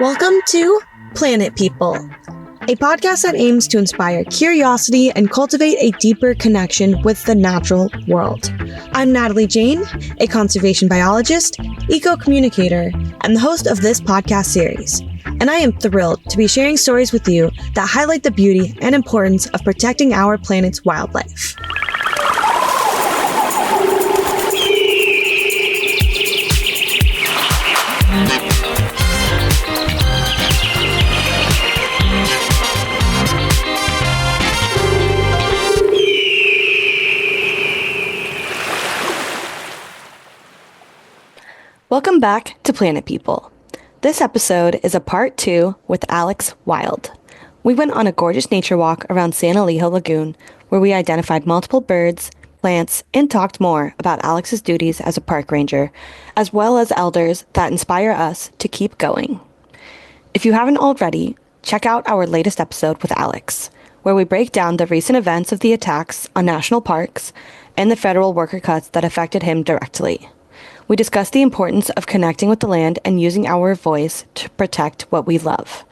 Welcome to Planet People, a podcast that aims to inspire curiosity and cultivate a deeper connection with the natural world. I'm Natalie Jane, a conservation biologist, eco-communicator, and the host of this podcast series. And I am thrilled to be sharing stories with you that highlight the beauty and importance of protecting our planet's wildlife. Welcome back to Planet People. This episode is a part 2 with Alex Wild. We went on a gorgeous nature walk around San Elijo Lagoon where we identified multiple birds, plants, and talked more about Alex's duties as a park ranger, as well as elders that inspire us to keep going. If you haven't already, check out our latest episode with Alex, where we break down the recent events of the attacks on national parks and the federal worker cuts that affected him directly. We discuss the importance of connecting with the land and using our voice to protect what we love.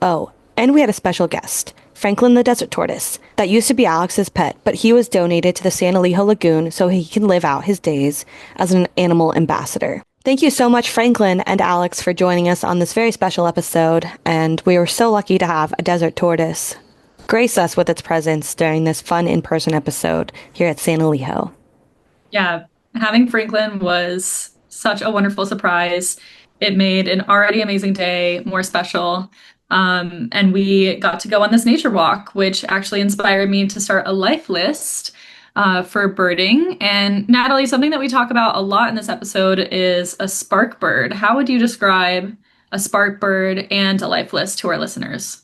Oh, and we had a special guest, Franklin the desert tortoise, that used to be Alex's pet, but he was donated to the San Elijo Lagoon so he can live out his days as an animal ambassador. Thank you so much, Franklin and Alex, for joining us on this very special episode, and we were so lucky to have a desert tortoise grace us with its presence during this fun in-person episode here at San Elijo. Yeah. Having Franklin was such a wonderful surprise. It made an already amazing day more special. And we got to go on this nature walk, which actually inspired me to start a life list for birding. And Natalie, something that we talk about a lot in this episode is a spark bird. How would you describe a spark bird and a life list to our listeners?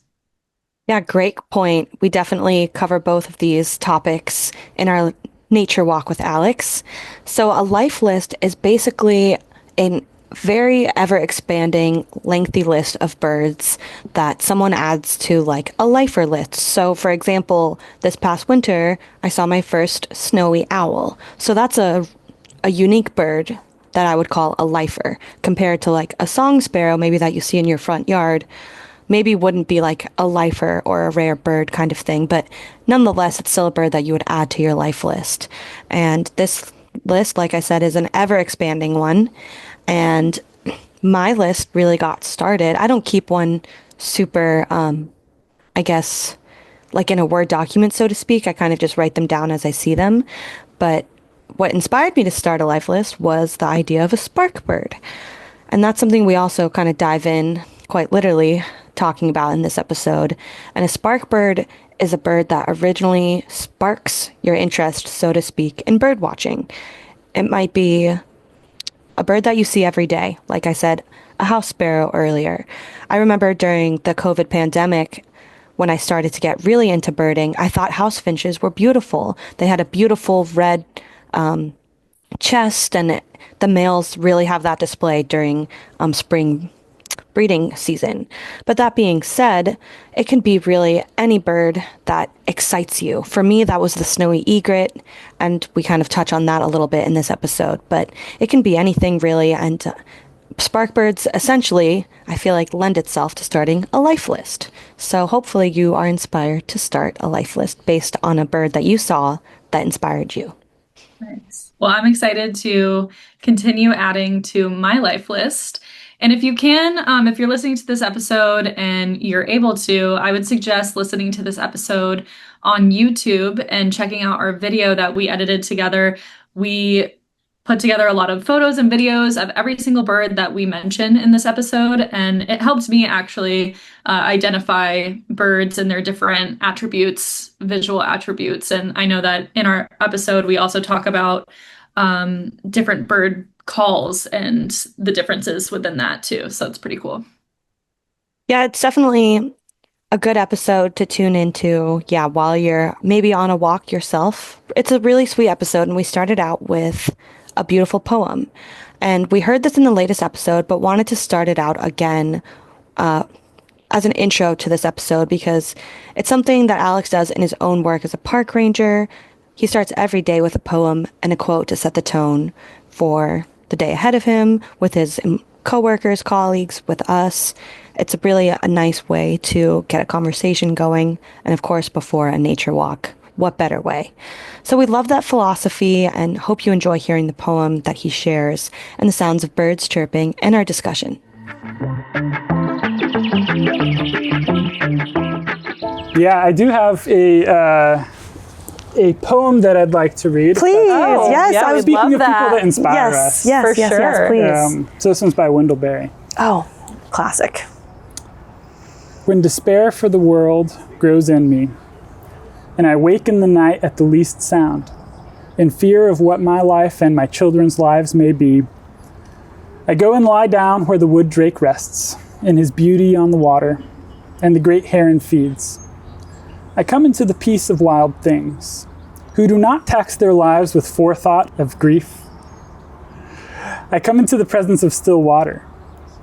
Yeah, great point. We definitely cover both of these topics in our nature walk with Alex. So a life list is basically a very ever-expanding, lengthy list of birds that someone adds to like a lifer list. So for example, this past winter, I saw my first snowy owl. So that's a unique bird that I would call a lifer compared to like a song sparrow, maybe that you see in your front yard. Maybe wouldn't be like a lifer or a rare bird kind of thing, but nonetheless, it's still a bird that you would add to your life list. And this list, like I said, is an ever-expanding one. And my list really got started. I don't keep one super, I guess, like in a Word document, so to speak. I kind of just write them down as I see them. But what inspired me to start a life list was the idea of a spark bird. And that's something we also kind of dive in quite literally talking about in this episode. And a spark bird is a bird that originally sparks your interest, so to speak, in bird watching. It might be a bird that you see every day. Like I said, a house sparrow earlier. I remember during the COVID pandemic, when I started to get really into birding, I thought house finches were beautiful. They had a beautiful red chest, and the males really have that display during spring breeding season. But that being said, it can be really any bird that excites you. For me, that was the snowy egret, and we kind of touch on that a little bit in this episode, but it can be anything really. And spark birds essentially, I feel like, lend itself to starting a life list. So hopefully you are inspired to start a life list based on a bird that you saw that inspired you. Nice. Well, I'm excited to continue adding to my life list. And if you can, if you're listening to this episode and you're able to, I would suggest listening to this episode on YouTube and checking out our video that we edited together. We put together a lot of photos and videos of every single bird that we mention in this episode. And it helps me actually identify birds and their different attributes, visual attributes. And I know that in our episode, we also talk about different bird calls and the differences within that too. So it's pretty cool. Yeah, it's definitely a good episode to tune into, while you're maybe on a walk yourself. It's a really sweet episode, and we started out with a beautiful poem. And we heard this in the latest episode, but wanted to start it out again as an intro to this episode because it's something that Alex does in his own work as a park ranger. He starts every day with a poem and a quote to set the tone for the day ahead of him with his coworkers, colleagues, with us. It's really a nice way to get a conversation going. And of course, before a nature walk, what better way? So we love that philosophy and hope you enjoy hearing the poem that he shares and the sounds of birds chirping in our discussion. Yeah, I do have a poem that I'd like to read. Please, yes, yeah, I was Speaking of that. people that inspire Yes, us. yes, For yes, sure. yes, please. So this one's by Wendell Berry. Oh, classic. When despair for the world grows in me, and I wake in the night at the least sound, in fear of what my life and my children's lives may be, I go and lie down where the wood drake rests, in his beauty on the water, and the great heron feeds. I come into the peace of wild things, who do not tax their lives with forethought of grief. I come into the presence of still water,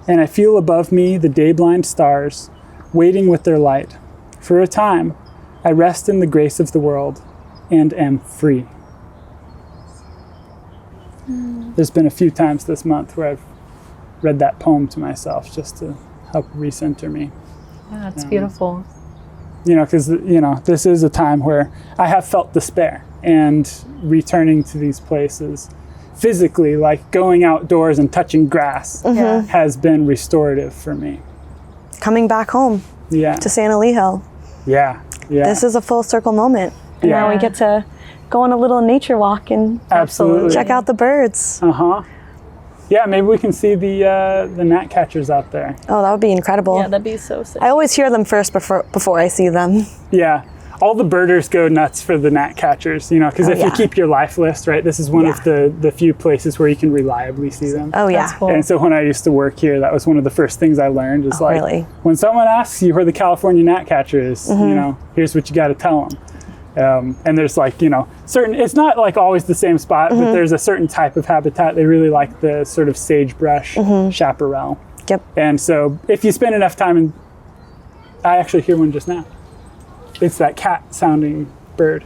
and I feel above me the day-blind stars, waiting with their light. For a time, I rest in the grace of the world, and am free. There's been a few times this month where I've read that poem to myself just to help recenter me. Yeah, it's beautiful. Because, this is a time where I have felt despair, and returning to these places physically, like going outdoors and touching grass, has been restorative for me. Coming back home Yeah. to San Elijo. Yeah. This is a full circle moment. And Yeah. now we get to go on a little nature walk and Absolutely. check out the birds. Yeah, maybe we can see the gnatcatchers out there. Oh, that would be incredible. Yeah, that'd be so sick. I always hear them first before I see them. Yeah. All the birders go nuts for the gnatcatchers, because if you yeah. keep your life list, right, this is one of the few places where you can reliably see them. Oh, yeah. That's cool. And so when I used to work here, that was one of the first things I learned is really? when someone asks you where the California gnatcatcher is, here's what you got to tell them. And there's certain, it's not like always the same spot, but there's a certain type of habitat. They really like the sort of sagebrush chaparral. Yep. And so if you spend enough time I actually hear one just now. It's that cat sounding bird.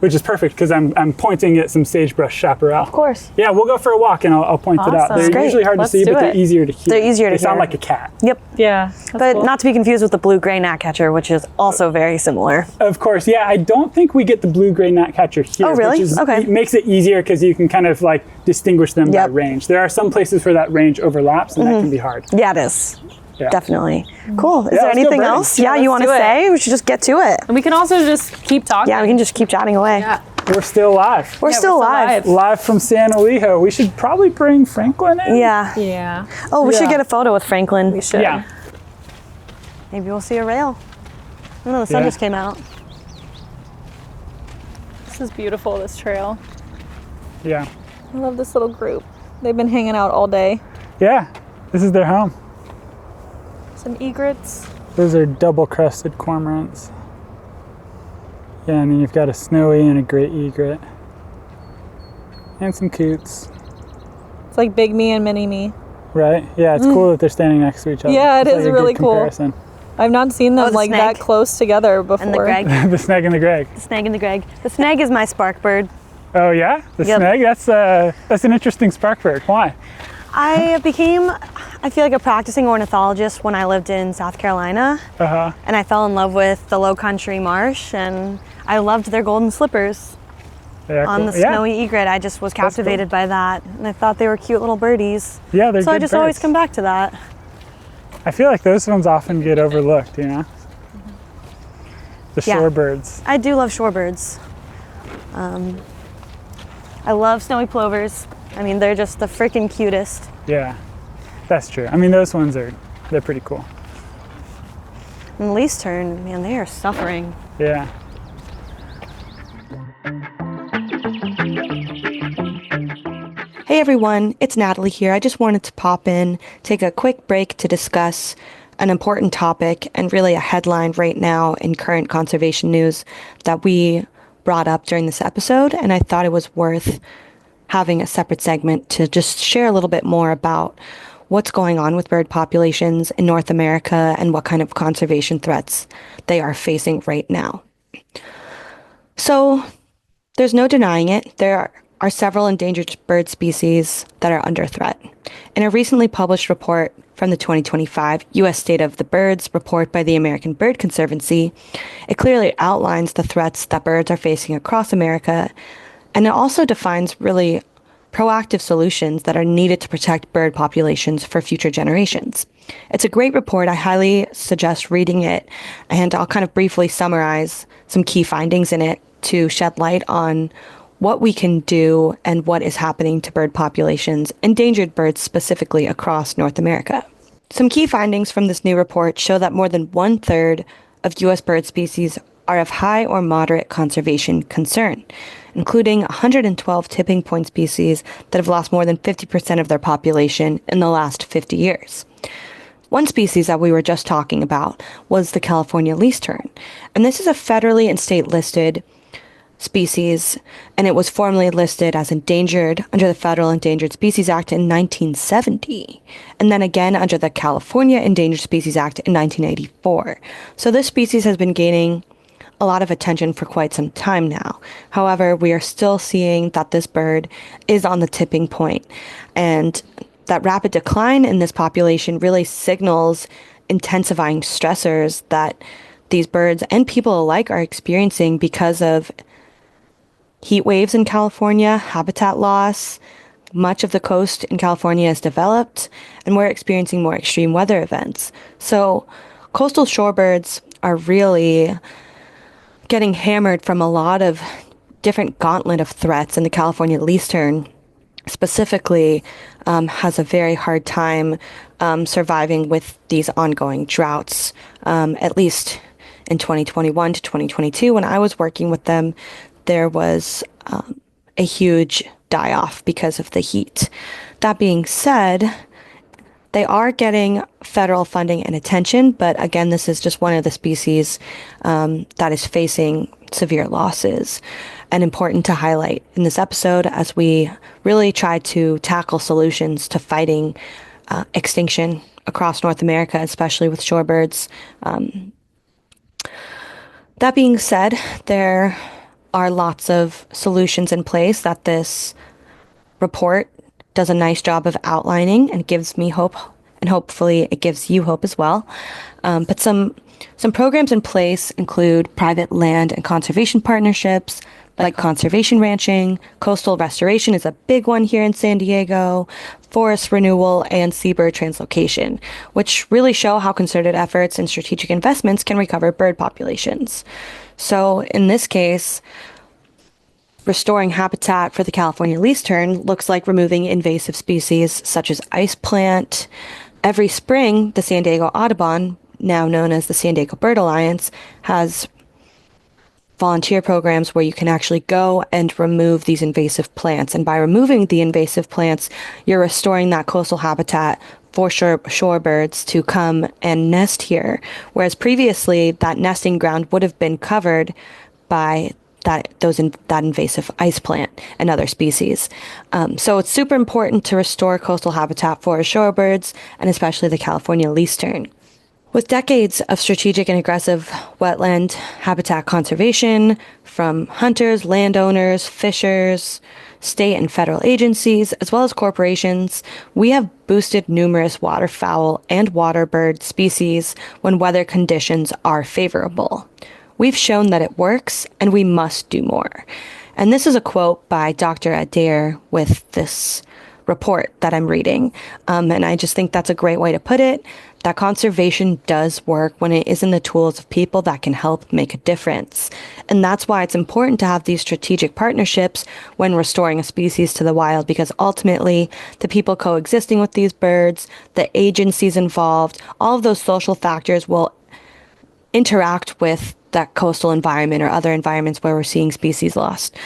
Which is perfect because I'm pointing at some sagebrush chaparral. Of course. Yeah, we'll go for a walk and I'll point it out. Awesome. They're Great. usually hard Let's to see, do but they're it. easier to hear. They're easier to They sound hear. like a cat. Yep. Yeah. But cool. not to be confused with the blue-gray gnatcatcher, which is also very similar. Of course, yeah. I don't think we get the blue-gray gnatcatcher here. Oh, really? Which is, Okay. It makes it easier because you can kind of distinguish them by Yep. range. There are some places where that range overlaps and that can be hard. Yeah, it is. Yeah. Definitely. Cool. Is Yeah, there let's go anything birding. else? Yeah, Yeah, you let's want to do it. say? We should just get to it. And we can also just keep talking. Yeah, we can just keep chatting away. Yeah. We're still live. We're still live. Live from San Elijo. We should probably bring Franklin in. Yeah. Yeah. Oh, we should Yeah. get a photo with Franklin. We should. Yeah. Maybe we'll see a rail. Oh no, the sun Yeah. just came out. This is beautiful, this trail. Yeah. I love this little group. They've been hanging out all day. Yeah. This is their home. Some egrets. Those are double-crested cormorants. Yeah, and then you've got a snowy and a great egret. And some coots. It's like big me and mini me. Right? Yeah, it's cool that they're standing next to each other. Yeah, it It's is like a really good cool. comparison. I've not seen them the like that snake. close together before. And the Greg. The snag and the Greg. The snag and the Greg. The snag is my spark bird. Oh yeah, the Yep. snag. That's an interesting spark bird. Why? I feel like a practicing ornithologist when I lived in South Carolina. And I fell in love with the low country marsh, and I loved their golden slippers Yeah, on cool. the snowy egret. I just was captivated by that, and I thought they were cute little birdies. Yeah, they're So I good just always birds. come back to that. I feel like those ones often get overlooked. The Yeah. shorebirds. I do love shorebirds. I love snowy plovers. I mean, they're just the freaking cutest. Yeah, that's true. I mean, those ones they're pretty cool. And least turn, man, they are suffering. Yeah. Hey everyone, it's Natalie here. I just wanted to pop in, take a quick break to discuss an important topic and really a headline right now in current conservation news that we brought up during this episode. And I thought it was worth having a separate segment to just share a little bit more about what's going on with bird populations in North America and what kind of conservation threats they are facing right now. So there's no denying it. There are several endangered bird species that are under threat. In a recently published report from the 2025 U.S. State of the Birds report by the American Bird Conservancy, it clearly outlines the threats that birds are facing across America, and it also defines really proactive solutions that are needed to protect bird populations for future generations. It's a great report. I highly suggest reading it, and I'll kind of briefly summarize some key findings in it to shed light on what we can do and what is happening to bird populations, endangered birds specifically, across North America. Some key findings from this new report show that more than 1/3 of U.S. bird species are of high or moderate conservation concern, including 112 tipping point species that have lost more than 50% of their population in the last 50 years. One species that we were just talking about was the California least tern, and this is a federally and state listed species, and it was formally listed as endangered under the Federal Endangered Species Act in 1970, and then again under the California Endangered Species Act in 1984. So this species has been gaining a lot of attention for quite some time now. However, we are still seeing that this bird is on the tipping point, and that rapid decline in this population really signals intensifying stressors that these birds and people alike are experiencing because of heat waves in California, habitat loss. Much of the coast in California is developed, and we're experiencing more extreme weather events. So coastal shorebirds are really getting hammered from a lot of different gauntlet of threats, and the California least tern specifically has a very hard time surviving with these ongoing droughts. At least in 2021 to 2022, when I was working with them, there was a huge die-off because of the heat. That being said, they are getting federal funding and attention, but again, this is just one of the species that is facing severe losses, and important to highlight in this episode as we really try to tackle solutions to fighting extinction across North America, especially with shorebirds. That being said, there are lots of solutions in place that this report does a nice job of outlining, and gives me hope, and hopefully it gives you hope as well. But some programs in place include private land and conservation partnerships, like conservation ranching. Coastal restoration is a big one here in San Diego, forest renewal, and seabird translocation, which really show how concerted efforts and strategic investments can recover bird populations. So in this case, restoring habitat for the California least tern looks like removing invasive species such as ice plant. Every spring, the San Diego Audubon, now known as the San Diego Bird Alliance, has volunteer programs where you can actually go and remove these invasive plants. And by removing the invasive plants, you're restoring that coastal habitat for shorebirds to come and nest here. Whereas previously, that nesting ground would have been covered by that invasive ice plant and other species. So it's super important to restore coastal habitat for shorebirds, and especially the California least tern. With decades of strategic and aggressive wetland habitat conservation from hunters, landowners, fishers, state and federal agencies, as well as corporations, we have boosted numerous waterfowl and water bird species when weather conditions are favorable. We've shown that it works, and we must do more. And this is a quote by Dr. Adair with this report that I'm reading. And I just think that's a great way to put it, that conservation does work when it is in the tools of people that can help make a difference. And that's why it's important to have these strategic partnerships when restoring a species to the wild, because ultimately the people coexisting with these birds, the agencies involved, all of those social factors will interact with that coastal environment or other environments where we're seeing species lost.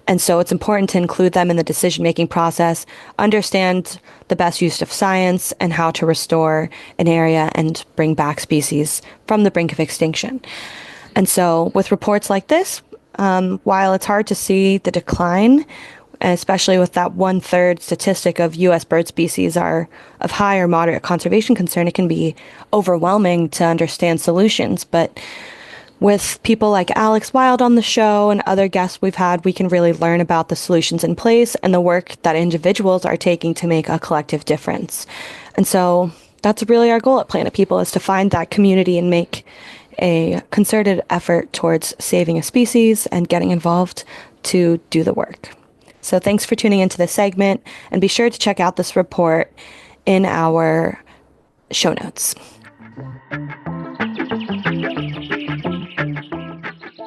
And so it's important to include them in the decision-making process, understand the best use of science and how to restore an area and bring back species from the brink of extinction. And so with reports like this, while it's hard to see the decline, especially with that 1/3 statistic of U.S. bird species are of high or moderate conservation concern, it can be overwhelming to understand solutions. But With people like Alex Wild on the show and other guests we've had, we can really learn about the solutions in place and the work that individuals are taking to make a collective difference. And so that's really our goal at Planet People, is to find that community and make a concerted effort towards saving a species and getting involved to do the work. So thanks for tuning into this segment, and be sure to check out this report in our show notes.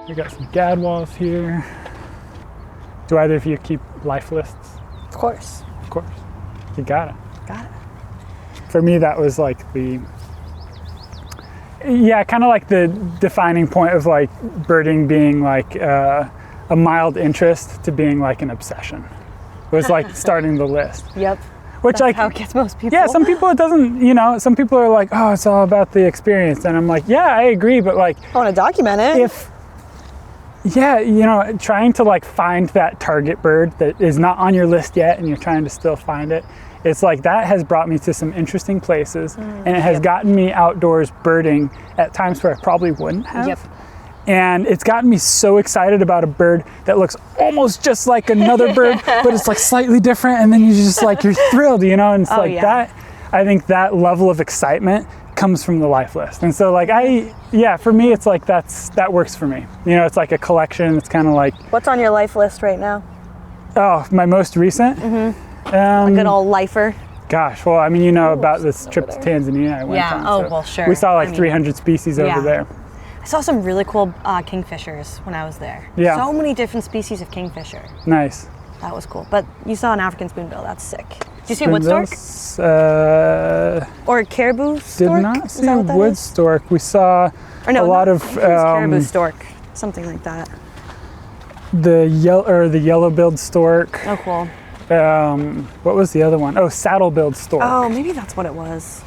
We got some gadwalls here. Do either of you keep life lists? Of course. Of course. You got it. Got it. For me, that was like kind of like the defining point of like birding being like a mild interest to being like an obsession. It was like starting the list. Yep. Which, That's like, how it gets most people. yeah, some people it doesn't, some people are like, oh, it's all about the experience. And I'm like, yeah, I agree. But like, I want to document it. trying to like find that target bird that is not on your list yet and you're trying to still find it. It's like that has brought me to some interesting places, and it has gotten me outdoors birding at times where I probably wouldn't have. Yep. And it's gotten me so excited about a bird that looks almost just like another bird, but it's like slightly different. And then you just like, you're thrilled, and it's that, I think that level of excitement comes from the life list. And so like, for me, it's like, that works for me. It's like a collection. It's kind of like. What's on your life list right now? Oh, my most recent? A good old lifer. Gosh, well, I mean, about this trip to Tanzania I went on. Oh, well, sure. We saw 300 species over there. I saw some really cool kingfishers when I was there. Yeah. So many different species of kingfisher. Nice. That was cool. But you saw an African spoonbill. That's sick. Did you see wood stork? Or caribou stork? Did not see wood stork. We saw a lot of caribou stork, something like that. The yellow-billed stork. Oh, cool. What was the other one? Oh, saddle-billed stork. Oh, maybe that's what it was.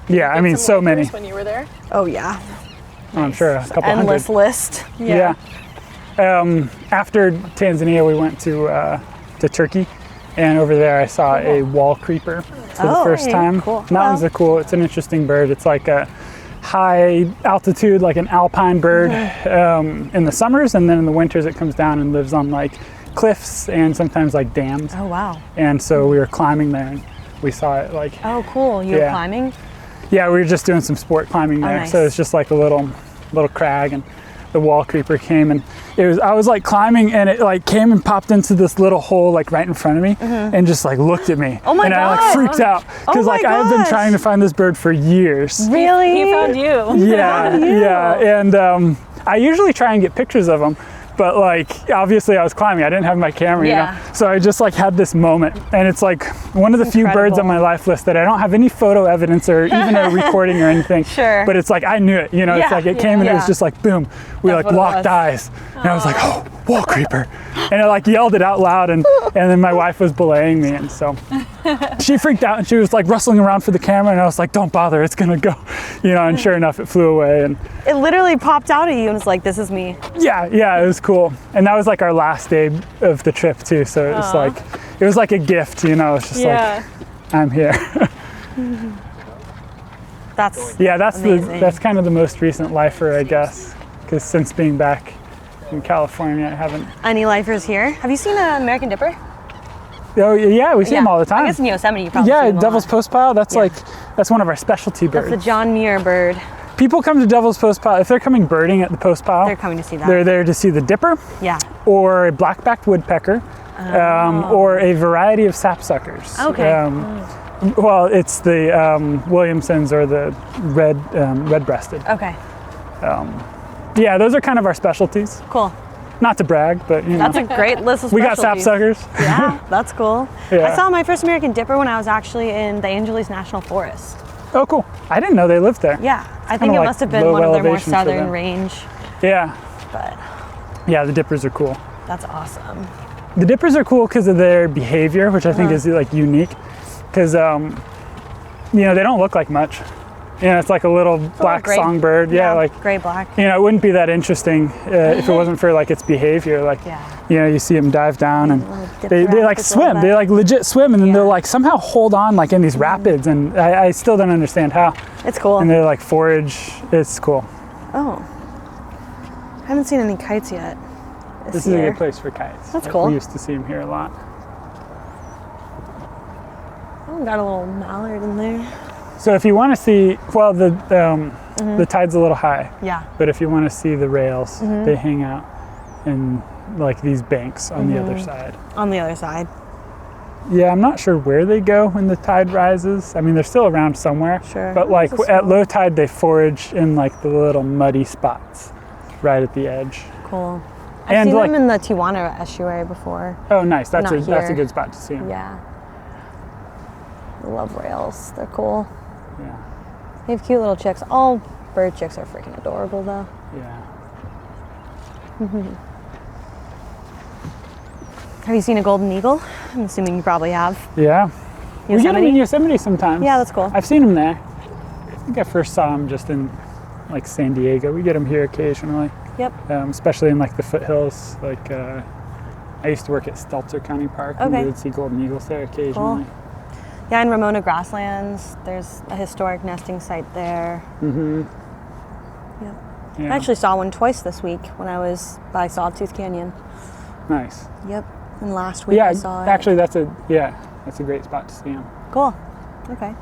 Yeah, I mean, so many. When you were there? Oh, yeah. I'm sure a couple Endless hundred. list. Yeah. After Tanzania, we went to Turkey, and over there I saw a wall creeper for the first time. Cool. Mountains are cool. It's an interesting bird. It's like a high altitude, like an alpine bird in the summers, and then in the winters it comes down and lives on like cliffs and sometimes like dams. Oh, wow. And so we were climbing there, and we saw it like. Oh, cool. You were climbing? Yeah, we were just doing some sport climbing there. Nice. So it's just like a little crag, and the wall creeper came, and I was like climbing, and it like came and popped into this little hole like right in front of me, and just like looked at me. Oh my and God. I like freaked out because like I have been trying to find this bird for years. Really? He found you. Yeah, and I usually try and get pictures of them. But like, obviously I was climbing, I didn't have my camera, So I just like had this moment, and it's like one of the few birds on my life list that I don't have any photo evidence or even a recording or anything. Sure. But it's like, I knew it, it's like it came and it was just like, boom, we like locked eyes. And I was like, oh, wall creeper. And I like yelled it out loud, and then my wife was belaying me, and so she freaked out and she was like rustling around for the camera, and I was like, don't bother, it's gonna go, and sure enough, it flew away. And it literally popped out at you and was like, this is me. Yeah, it was cool. And that was like our last day of the trip too, so it was like a gift, it's just like, I'm here. That's that's kind of the most recent lifer, I guess, because since being back in California, I haven't. Any lifers here? Have you seen an American Dipper? Oh yeah, we see them all the time. I guess in Yosemite you probably see them Devil's Postpile. That's one of our specialty birds. That's the John Muir bird. People come to Devil's Postpile if they're coming birding at the Postpile. They're coming to see that. They're there to see the dipper. Yeah. Or a black-backed woodpecker, or a variety of sapsuckers. Okay. Well, it's the Williamsons or the red-breasted. Okay. Yeah, those are kind of our specialties. Cool. Not to brag, but That's a great list of specialties. We got sapsuckers. Yeah, that's cool. Yeah. I saw my first American Dipper when I was actually in the Angeles National Forest. Oh, cool. I didn't know they lived there. Yeah, I think it must have been one of their more southern range. Yeah. But yeah, the dippers are cool. That's awesome. The dippers are cool because of their behavior, which I think is like unique. Because, they don't look like much. It's like a little black gray. songbird. Yeah, like gray black. it wouldn't be that interesting if it wasn't for like its behavior. Like, you see them dive down and they like swim. They like legit swim, and then they'll like somehow hold on like in these rapids, and I still don't understand how. It's cool. And they like forage. It's cool. Oh, I haven't seen any kites yet. This is a good place for kites. That's cool. We used to see them here a lot. Oh, got a little mallard in there. So if you want to see, well, the tide's a little high. Yeah. But if you want to see the rails, they hang out in like these banks on the other side. On the other side. Yeah, I'm not sure where they go when the tide rises. I mean, they're still around somewhere. Sure. But like at low tide, they forage in like the little muddy spots right at the edge. Cool. I've seen them in the Tijuana estuary before. Oh, nice. That's Not a here. good spot to see them. Yeah. I love rails. They're cool. Yeah. They have cute little chicks. All bird chicks are freaking adorable, though. Yeah. Have you seen a golden eagle? I'm assuming you probably have. Yeah. We get them in Yosemite sometimes. Yeah, that's cool. I've seen them there. I think I first saw them just in like San Diego. We get them here occasionally. Yep. Especially in like the foothills. Like I used to work at Stelzer County Park, and we would see golden eagles there occasionally. Cool. Yeah, in Ramona Grasslands, there's a historic nesting site there. Yep. Yeah. I actually saw one twice this week when I was by Sawtooth Canyon. Nice. Yep. And last week I saw it. Actually, that's a great spot to see them. Cool. Okay.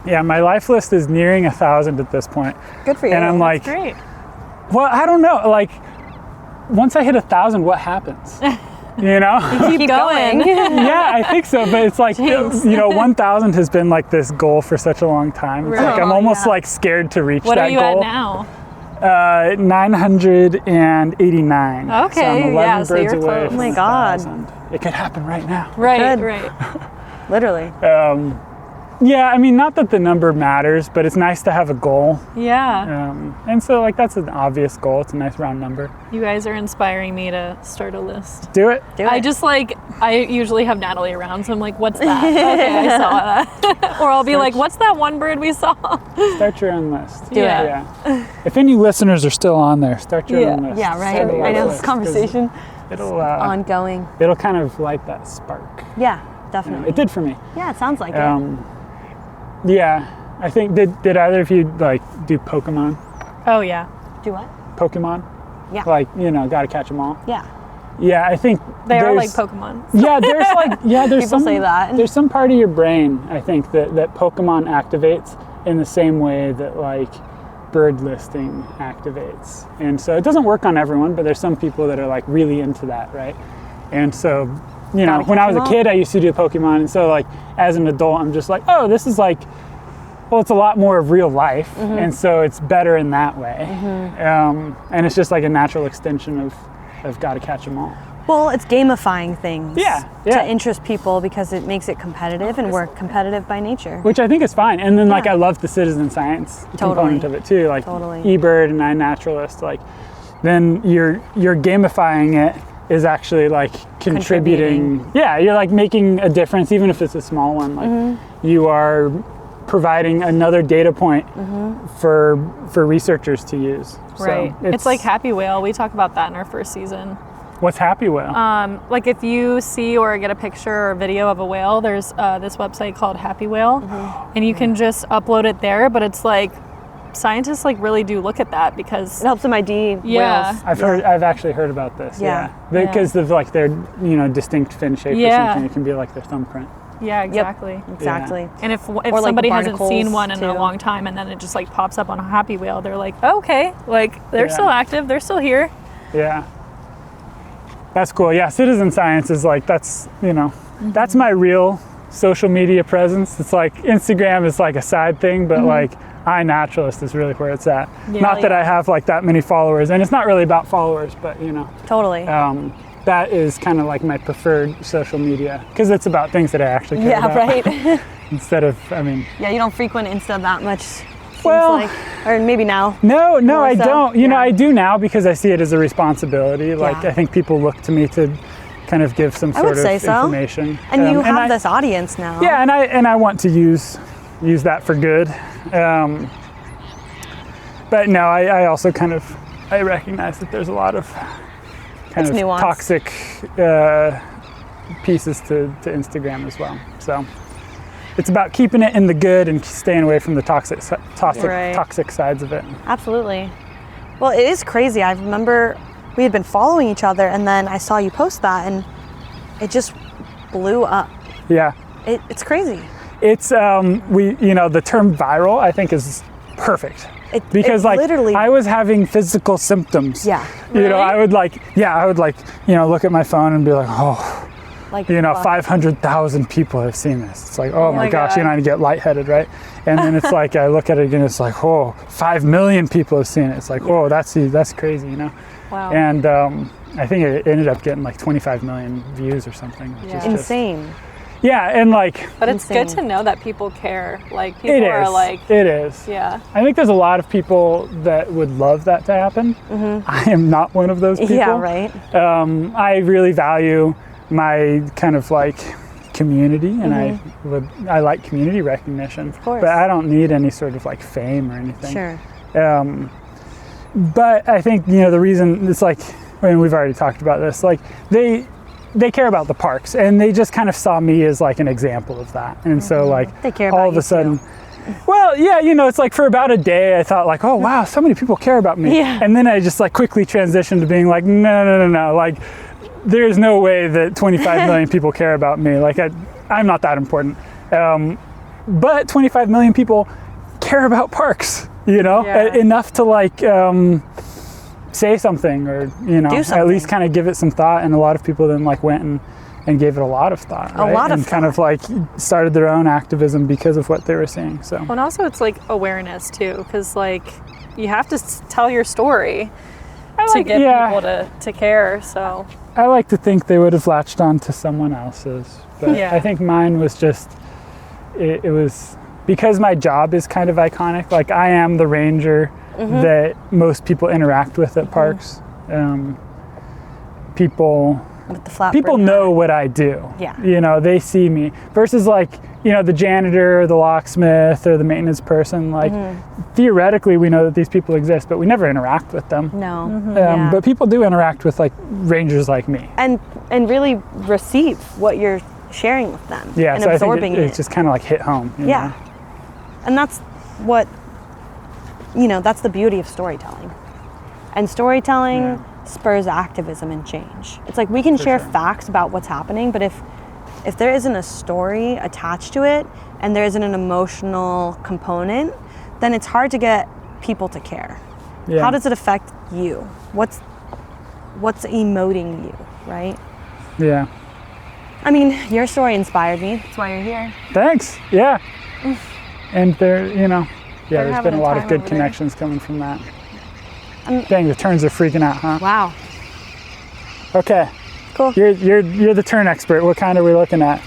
Yeah, my life list is nearing 1,000 at this point. Good for you. And I'm like, Great. well, I don't know. Like, once I hit 1,000, what happens? You know? keep going. Yeah, I think so. But it's like, 1,000 has been like this goal for such a long time. It's like I'm almost like scared to reach What that are you goal. at now? 989. Okay, so I'm 11 yeah, so birds you're away close. from Oh my God. 1,000. It could happen right now. Right, Good. right. Literally. Yeah, I mean, not that the number matters, but it's nice to have a goal. Yeah. And so, like, that's an obvious goal. It's a nice round number. You guys are inspiring me to start a list. Do it. Do it. I usually have Natalie around, so I'm like, what's that? Okay, I saw that. Or I'll be like, what's that one bird we saw? Start your own list. Do it. Yeah. If any listeners are still on there, start your own list. Yeah, right. Start a I know list, this conversation. 'cause It'll Ongoing. it'll kind of light that spark. Yeah, definitely. It did for me. Yeah, it sounds like it. Yeah, I think did either of you like do Pokemon? Oh, yeah. Do what? Pokemon? Yeah. Like, gotta catch them all. Yeah. Yeah, I think They are like there's- Pokemon. Yeah, there's People say that. There's some part of your brain, I think, that Pokemon activates in the same way that like bird listing activates. And so it doesn't work on everyone, but there's some people that are like really into that, right? And so, when I was a kid, I used to do Pokemon, and so like as an adult, I'm just like, oh, this is like, well, it's a lot more of real life, and so it's better in that way. And it's just like a natural extension of gotta catch them all. Well, it's gamifying things. Yeah. To interest people because it makes it competitive, and we're competitive by nature. Which I think is fine. And then like Yeah. I love the citizen science component of it too. Like Totally. eBird and iNaturalist, like then you're gamifying it is actually like contributing. Yeah, you're like making a difference even if it's a small one. Like you are providing another data point for researchers to use. Right. So It's like Happy Whale. We talk about that in our first season. What's Happy Whale? Like if you see or get a picture or video of a whale, there's this website called Happy Whale, and you can just upload it there. But it's like scientists like really do look at that because It helps them ID Yeah. whales. I've actually heard about this. Yeah. Because of like their distinct fin shape or Yeah. something. It can be like their thumbprint. yeah, exactly. Exactly. And if Or, like, somebody hasn't barnacles, seen one in a too. long time, and then it just like pops up on a Happy Whale, they're like, okay, like they're Yeah. still active, they're still here. Yeah. That's cool. Yeah, citizen science is like, that's that's my real social media presence. It's like Instagram is like a side thing, but like iNaturalist is really where it's at. Not that I have like that many followers, and it's not really about followers, but Totally. that is kind of like my preferred social media because it's about things that I actually care Yeah, about. right. Instead of, Yeah, you don't frequent Insta that much. Seems Well- like. Or maybe now. No, More I so? don't. Yeah. I do now because I see it as a responsibility. Like, Yeah. I think people look to me to kind of give some I sort would of say so. information. And you have I- this audience now. Yeah, and I want to use use that for good. But no, I also I recognize that there's a lot of kind of nuanced. toxic pieces to Instagram as well. So it's about keeping it in the good and staying away from the toxic sides of it. Absolutely. Well, it is crazy. I remember we had been following each other, and then I saw you post that, and it just blew up. Yeah. It's crazy. It's the term viral, I think, is perfect. Because literally, I was having physical symptoms. Yeah. Really? I would look at my phone and be like, oh, 500,000 people have seen this. It's like, oh my gosh, God. I get lightheaded, right? And then it's like, I look at it again, it's like, oh, 5 million people have seen it. It's like, oh, that's crazy, Wow. And I think it ended up getting like 25 million views or something. Which is insane. Yeah, and but it's good to know that people care. Like, people it is. Yeah. I think there's a lot of people that would love that to happen. Mm-hmm. I am not one of those people. Yeah, right. I really value my kind of community, and I like community recognition. Of course. But I don't need any sort of fame or anything. Sure. But I think the reason it's we've already talked about this. They care about the parks, and they just kind of saw me as an example of that. And so they care about all of you a sudden. too. Well, yeah, it's for about a day I thought oh wow, so many people care about me. Yeah. And then I just quickly transitioned to being no. There's no way that 25 million people care about me. I'm not that important. But 25 million people care about parks, enough to say something or, Do something. at least kind of give it some thought. And a lot of people then went and gave it a lot of thought. Right? A lot of and kind of started their own activism because of what they were seeing. So. And also it's awareness too, because you have to tell your story to get people to care. So I like to think they would have latched on to someone else's, but I think mine was just it was because my job is kind of iconic. I am the ranger that most people interact with at parks. People With the flat people brim know hat. what I do. Yeah. They see me versus the janitor, or the locksmith, or the maintenance person. Theoretically, we know that these people exist, but we never interact with them. No. But people do interact with rangers like me. And really receive what you're sharing with them. Yeah, and so absorbing I think it just kind of hit home. you know? And that's what, that's the beauty of storytelling. And storytelling spurs activism and change. It's we can share facts about what's happening, but if there isn't a story attached to it and there isn't an emotional component, then it's hard to get people to care. Yeah. How does it affect you? What's emoting you, right? Yeah. I mean, your story inspired me. That's why you're here. Thanks. Yeah. And there, there's having been a a lot of time good over connections coming from that. Dang, the terns are freaking out, huh? Wow. Okay. Cool. You're the tern expert. What kind are we looking at?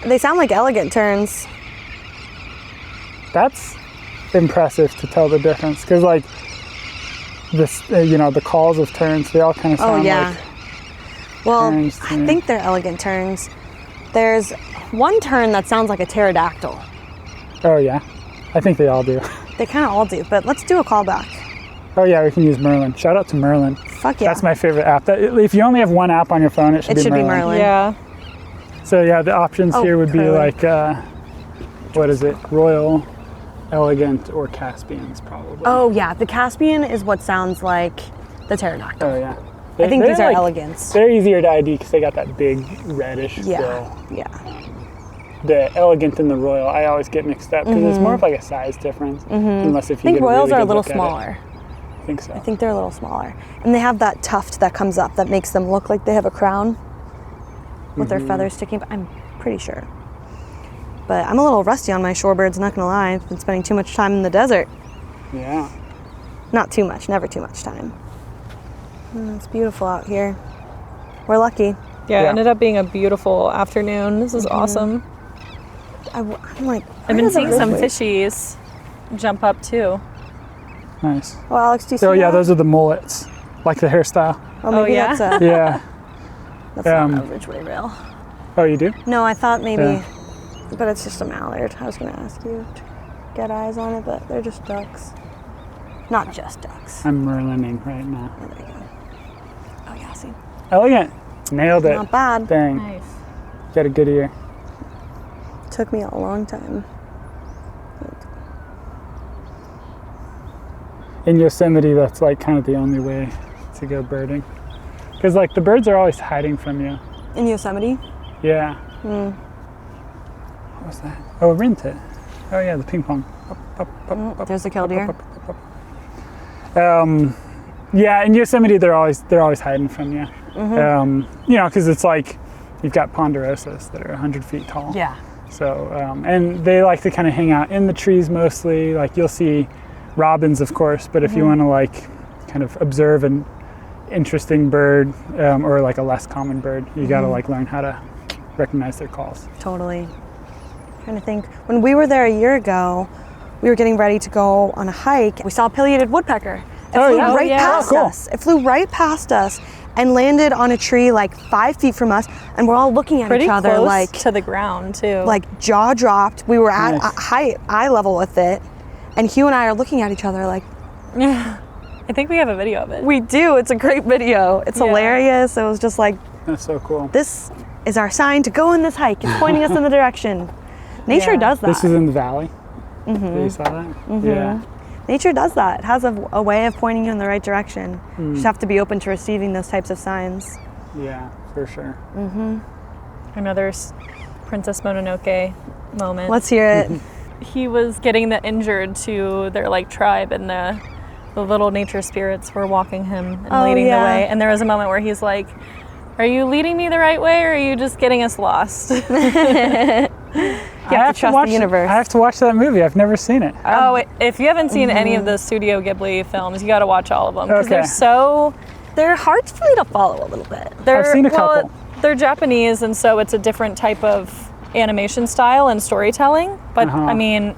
They sound like elegant terns. That's impressive to tell the difference, because this, the calls of terns, they all kind of sound Well, terns to I me. think they're elegant terns. There's one tern that sounds like a pterodactyl. Oh yeah, I think they all do. They kind of all do, but let's do a callback. Oh yeah, we can use Merlin. Shout out to Merlin. Fuck yeah. That's my favorite app. If you only have one app on your phone, it should be Merlin. yeah. So yeah, the options here would be curly. what is it? Royal, elegant, or Caspians probably. Oh yeah, the Caspian is what sounds like the pterodactyl. Oh yeah. I think these are like, elegants. They're easier to ID because they got that big reddish bill. Yeah. The elegant and the royal, I always get mixed up because it's more of a size difference. Unless if you I think get royals really are a good little look at it. smaller. I think so. I think they're a little smaller. And they have that tuft that comes up that makes them look like they have a crown with their feathers sticking up. I'm pretty sure. But I'm a little rusty on my shorebirds, not gonna lie. I've been spending too much time in the desert. Yeah. Not too much, never too much time. It's beautiful out here. We're lucky. Yeah, it Yeah. ended up being a beautiful afternoon. This is awesome. I'm like, I've where been are the seeing some ridgeways? fishies jump up too. Nice. Oh, Alex, do you see Oh yeah, that? those are the mullets, like the hairstyle. Oh, maybe yeah? that's a, Yeah. that's not a ridgeway rail. Oh, you do? No, I thought maybe. Yeah. But it's just a mallard. I was going to ask you to get eyes on it, but they're just ducks. Not just ducks. I'm merlining right now. Oh, there you go. Oh, yeah, see? Elegant. Nailed it. Not bad. Dang. Nice. Got a good ear. Took me a long time. In Yosemite, that's like kind of the only way to go birding. Because like the birds are always hiding from you. In Yosemite? Yeah. What was that? Oh, a rintit. Oh yeah, the ping pong. There's the killdeer. Yeah, in Yosemite they're always hiding from you. You know, because it's like you've got ponderosas that are 100 feet tall. Yeah. So and they like to kind of hang out in the trees mostly. Like you'll see robins, of course, but if you want to like kind of observe an interesting bird or like a less common bird, you got to like learn how to recognize their calls. Totally. Trying to think. When we were there a year ago, we were getting ready to go on a hike. We saw a pileated woodpecker. It flew right past us. It flew right past us and landed on a tree like 5 feet from us, and we're all looking at each other close like to the ground too. like jaw dropped. We were at Nice. eye level with it, and Hugh and I are looking at each other like, I think we have a video of it. we do. It's a great video. It's hilarious. It was just like, That's so cool. this is our sign to go on this hike. It's pointing us in the direction. Nature does that. This is in the valley. You saw that? Yeah. Nature does that. It has a way of pointing you in the right direction. You just have to be open to receiving those types of signs. Yeah, for sure. Another Princess Mononoke moment. Let's hear it. He was getting the injured to their like tribe, and the little nature spirits were walking him and leading the way. And there was a moment where he's like, "Are you leading me the right way, or are you just getting us lost?" You have to trust the universe. I have to watch that movie. I've never seen it. If you haven't seen any of the Studio Ghibli films, you got to watch all of them because They're hard for me to follow a little bit. I've seen a couple. They're Japanese, and so it's a different type of animation style and storytelling. But I mean,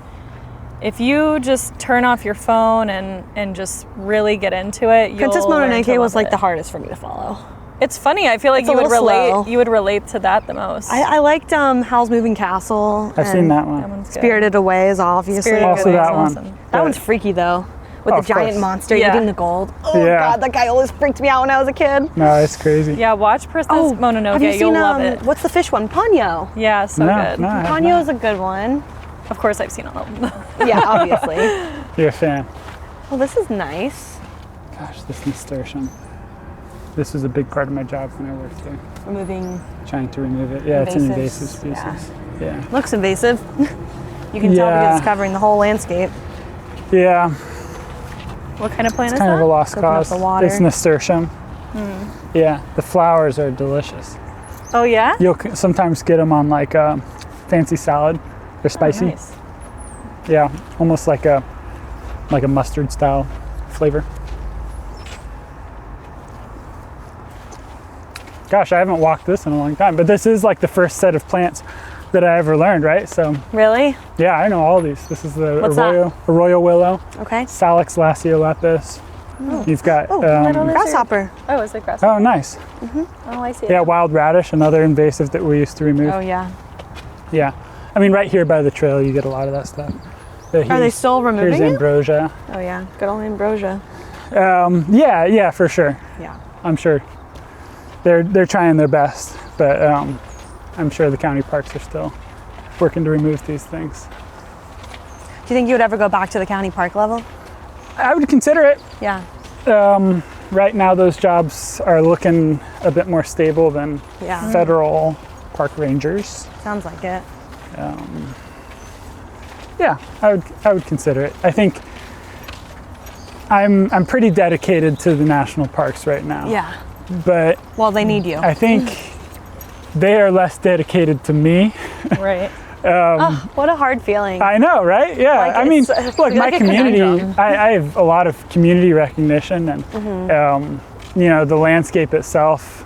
if you just turn off your phone and just really get into it, Princess you'll learn to Mononoke was love like it. the hardest for me to follow. It's funny. I feel like It's a you would little relate. slow. You would relate to that the most. I liked Howl's Moving Castle. I've seen that That one. one's good. Spirited Away is obviously Spirited Also Away is that one. awesome. That one's freaky though, with the of giant course. monster Yeah. eating the gold. Oh Yeah. god, that guy always freaked me out when I was a kid. No, it's crazy. Yeah, watch Princess Mononoke. have you You'll seen love it. what's the fish one? Ponyo. Yeah, so No, good. no, I have Ponyo not. is a good one. Of course, I've seen all of them. Yeah, obviously. You're a fan. Well, this is nice. Gosh, this nasturtium. This was a big part of my job when I worked there, Removing trying to remove it. Yeah, it's an invasive Invasives, species. Yeah. looks invasive. You can tell Yeah. because it's covering the whole landscape. Yeah, What kind of plant it's is kind that? of a lost Soaking up cause. the water. It's nasturtium. Yeah, the flowers are delicious. Oh yeah. You'll sometimes get them on like a fancy salad. They're spicy. Nice. Yeah, almost like a mustard style flavor. Gosh, I haven't walked this in a long time, but this is like the first set of plants that I ever learned, right? So Really? yeah, I know all these. This is the What's arroyo willow, Okay. Salix lanceolapis. You've got Grasshopper. Oh, it's like grass. oh, nice. Oh, I see. Yeah, wild radish, another invasive that we used to remove. Oh yeah. Yeah, I mean right here by the trail, you get a lot of that stuff. Are they still Here's removing it? ambrosia. Oh yeah. Good old ambrosia. Yeah, for sure. Yeah. I'm sure they're trying their best, but I'm sure the county parks are still working to remove these things. Do you think you would ever go back to the county park level? I would consider it. Yeah. Right now, those jobs are looking a bit more stable than Yeah. federal park rangers. Sounds like it. Yeah, I would consider it. I think I'm pretty dedicated to the national parks right now. Yeah. But Well, they need you. I think they are less dedicated to me. Right. What a hard feeling. I know, right? Yeah. Like, I mean, it's look, my like a community, conundrum. I have a lot of community recognition and, you know, the landscape itself,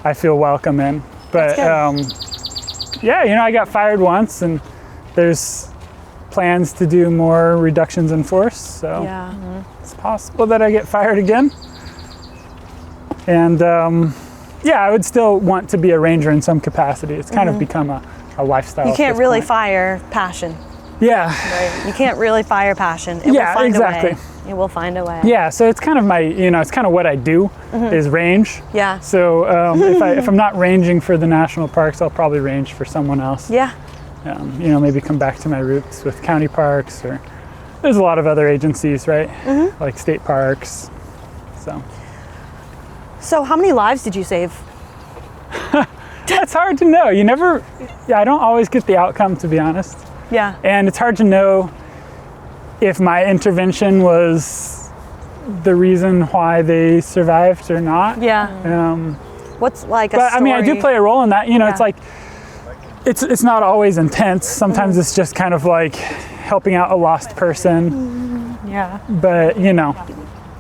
I feel welcome in. But, yeah, you know, I got fired once and there's plans to do more reductions in force. So Yeah. it's possible that I get fired again. And, yeah, I would still want to be a ranger in some capacity. It's kind of become a a lifestyle. You at can't this really point. fire passion. Yeah. You can't really fire passion. It Yeah, will find exactly. a way. It will find a way. Yeah, so it's kind of my, it's kind of what I do is range. Yeah. So if I'm not ranging for the national parks, I'll probably range for someone else. Yeah. Maybe come back to my roots with county parks, or there's a lot of other agencies, right? Like state parks. So how many lives did you save? That's hard to know. I don't always get the outcome, to be honest. Yeah. And it's hard to know if my intervention was the reason why they survived or not. Yeah. What's like a But story? I do play a role in that. Yeah. It's like, it's not always intense. Sometimes it's just kind of like helping out a lost person. Yeah. But,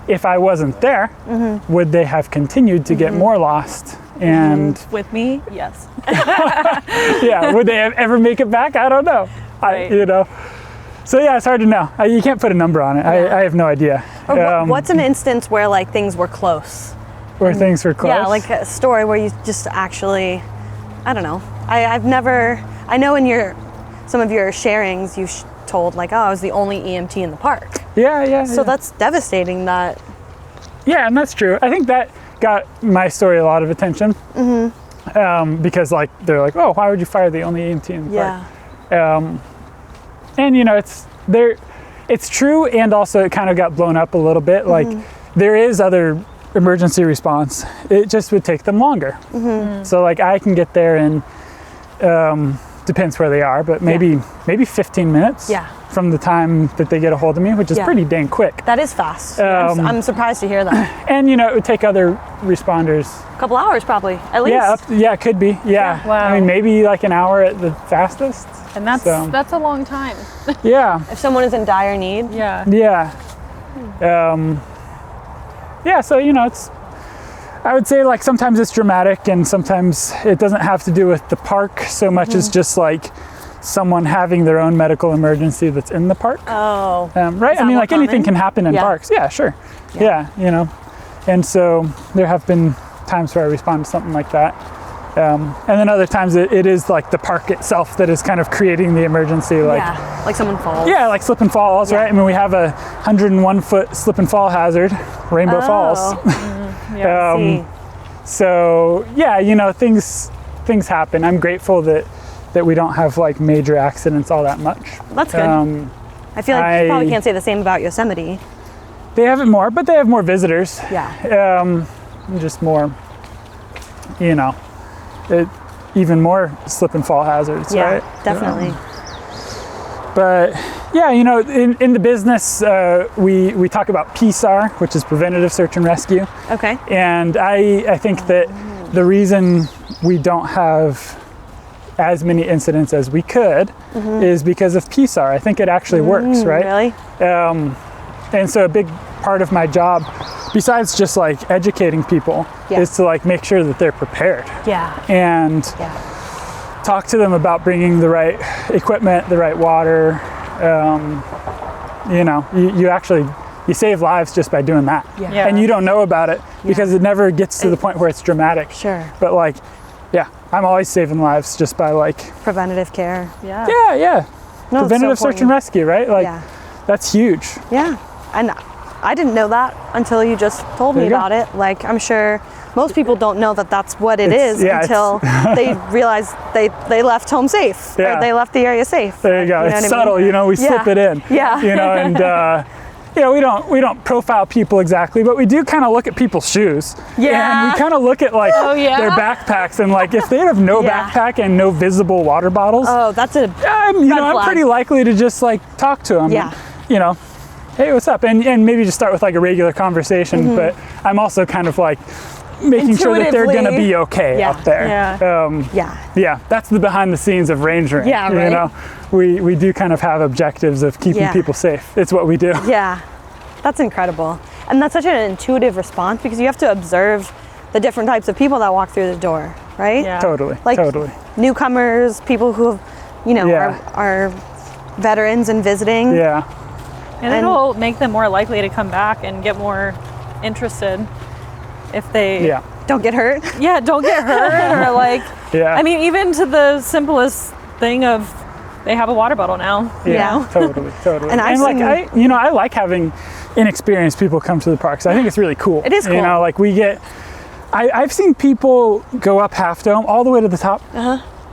if I wasn't there, would they have continued to get more lost? And With me, yes. yeah, would they ever make it back? I don't know. Right. So yeah, it's hard to know. You can't put a number on it. I have no idea. Or what's an instance where like things were close? Where things were close? Yeah, like a story where you just actually, I don't know. I know in some of your sharings you told like, oh, I was the only EMT in the park. Yeah. So that's devastating that. Yeah, and that's true. I think that got my story a lot of attention. Because like, they're like, oh, why would you fire the only EMT in the park? And it's true, and also it kind of got blown up a little bit. Like there is other emergency response. It just would take them longer. So like I can get there in, depends where they are, but maybe 15 minutes from the time that they get a hold of me, which is pretty dang quick. That is fast. I'm surprised to hear that. And it would take other responders. A couple hours probably, at least. Yeah, it could be. Yeah. Wow. I mean, maybe like an hour at the fastest. And that's a long time. Yeah. If someone is in dire need. Yeah. Yeah. So, it's, I would say like sometimes it's dramatic and sometimes it doesn't have to do with the park so much as just like someone having their own medical emergency that's in the park. Oh. Right? I mean, like anything can happen in parks. Yeah, sure. Yeah. And so there have been times where I respond to something like that. And then other times it is like the park itself that is kind of creating the emergency. Like someone falls. Yeah, like slip and falls, right? I mean, we have a 101-foot slip and fall hazard, Rainbow Falls. So yeah, things happen. I'm grateful that we don't have like major accidents all that much. That's good. I feel like you probably can't say the same about Yosemite. They have it more, but they have more visitors. Yeah. Just more, even more slip and fall hazards, Yeah, right? definitely. But yeah, in the business, we talk about PSAR, which is preventative search and rescue. Okay. And I think that the reason we don't have as many incidents as we could is because of PSAR. I think it actually works, right? Really? And so a big part of my job, besides just like educating people, is to like make sure that they're prepared. Yeah. And talk to them about bringing the right equipment, the right water. You save lives just by doing that. Yeah. And you don't know about it because it never gets to the point where it's dramatic. Sure. But like, I'm always saving lives just by like Preventative care. Yeah. Yeah. No, it's Preventative so search and rescue, right? Like that's huge. Yeah. And I didn't know that until you just told me There you go. about it. Like, I'm sure most people don't know that that's what it is until they realize they left home safe or they left the area safe. There you go. You know It's what I mean? subtle, we slip it in. Yeah. And we don't profile people exactly, but we do kind of look at people's shoes. Yeah. And we kind of look at like their backpacks, and like if they have no backpack and no visible water bottles, Oh, that's a I'm flag. pretty likely to just like talk to them. Yeah. Hey, what's up? And maybe just start with like a regular conversation, but I'm also kind of like making sure that they're going to be okay Yeah. out there. yeah. That's the behind the scenes of rangering. Yeah, right. We do kind of have objectives of keeping people safe. It's what we do. Yeah. That's incredible. And that's such an intuitive response because you have to observe the different types of people that walk through the door, right? Yeah. Totally. Like totally. newcomers, people who are veterans and visiting. Yeah. And it'll make them more likely to come back and get more interested if they Don't get hurt. don't get hurt or like Yeah. I mean, even to the simplest thing of they have a water bottle now. Yeah, totally. And I've like seen- I like having inexperienced people come to the parks. I think it's really cool. It is cool. You know, like I've seen people go up Half Dome all the way to the top.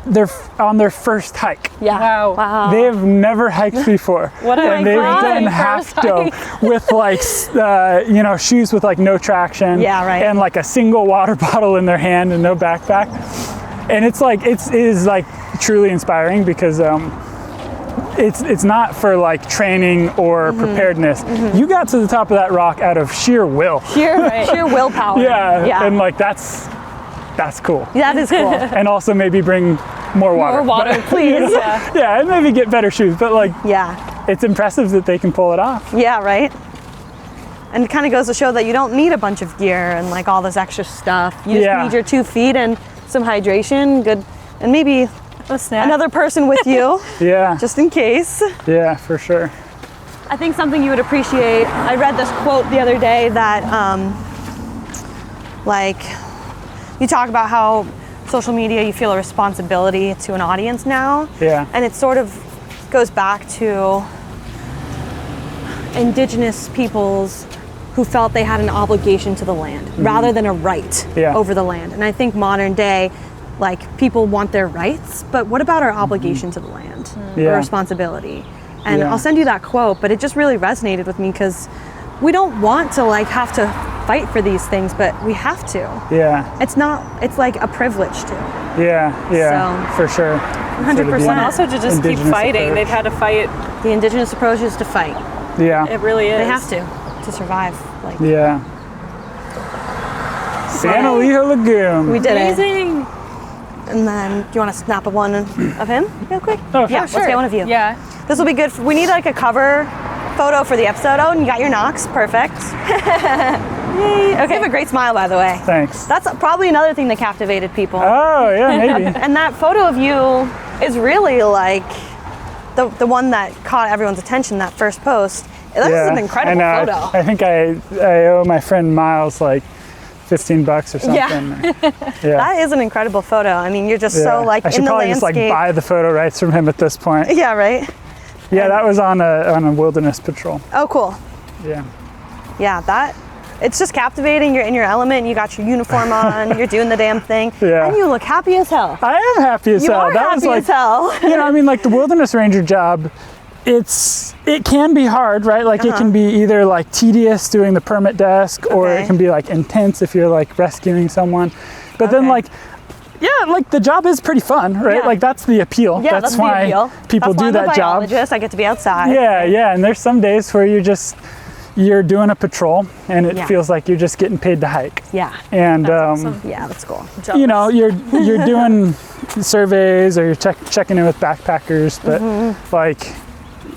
They're on their first hike. Yeah. Wow. They have never hiked before. What a and they've crazy done Half first Dome with like shoes with like no traction. Yeah, right. And like a single water bottle in their hand and no backpack. And it's like it is like truly inspiring because it's not for like training or preparedness. You got to the top of that rock out of sheer will. Sheer willpower. Yeah. And like that's cool. That is cool. And also maybe bring more water. More water, please. Yeah, and maybe get better shoes, but like Yeah. it's impressive that they can pull it off. Yeah, right? And it kind of goes to show that you don't need a bunch of gear and like all this extra stuff. You just need your 2 feet and some hydration, good, and maybe A snack. another person with you, Yeah. just in case. Yeah, for sure. I think something you would appreciate, I read this quote the other day that you talk about how social media, you feel a responsibility to an audience now. Yeah. And it sort of goes back to indigenous peoples who felt they had an obligation to the land rather than a right over the land. And I think modern day, like, people want their rights, but what about our obligation to the land, our responsibility? And I'll send you that quote, but it just really resonated with me because we don't want to like have to fight for these things, but we have to. Yeah. It's like a privilege to. Yeah. So, for sure. 100%. And also to just keep Indigenous fighting. approach. They've had to fight. The indigenous approach is to fight. Yeah. It really is. They have to survive. Like, Yeah. San Elijo Lagoon. we did it. Amazing. And then, do you want to snap one of him real quick? Oh, Yeah, let's get one of you. Yeah. This will be good. We need like a cover photo for the episode. Oh, and you got your Knox. Perfect. Yay. Okay. You have a great smile, by the way. Thanks. That's probably another thing that captivated people. Oh, yeah, maybe. And that photo of you is really like the one that caught everyone's attention, that first post. That is an incredible photo. I think I owe my friend Miles like $15 or something. Yeah. That is an incredible photo. I mean, you're just so like I should in the probably landscape. just like buy the photo rights from him at this point. Yeah, right? Yeah, that was on a wilderness patrol. Oh, cool. Yeah. Yeah, it's just captivating. You're in your element. You got your uniform on. You're doing the damn thing. Yeah. And you look happy as hell. I am happy as You hell. are That was happy like, as hell. you know, I mean, like the wilderness ranger job, it can be hard, right? Like it can be either like tedious doing the permit desk, or it can be like intense if you're like rescuing someone. But then like, yeah, like the job is pretty fun, right? Yeah. Like that's the appeal. Yeah, that's the why appeal. people That's why do I'm that a job. biologist. I get to be outside. Yeah. And there's some days where you're doing a patrol and it Yeah. feels like you're just getting paid to hike. Yeah. And Yeah, that's cool. you know, you're doing surveys or you're checking in with backpackers, but like,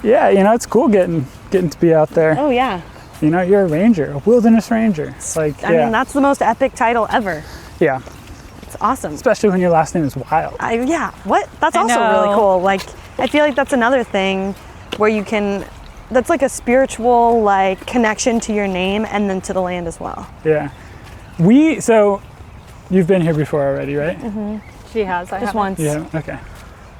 yeah, you know, it's cool getting to be out there. Oh, yeah. You know, you're a ranger, a wilderness ranger. It's like, I mean, that's the most epic title ever. yeah, It's awesome. especially when your last name is Wild. Yeah. What? That's I also really know. cool. Like, I feel like that's another thing where you can. That's like a spiritual like connection to your name and then to the land as well. Yeah. So you've been here before already, right? She has. I Just haven't. once. Yeah. Okay.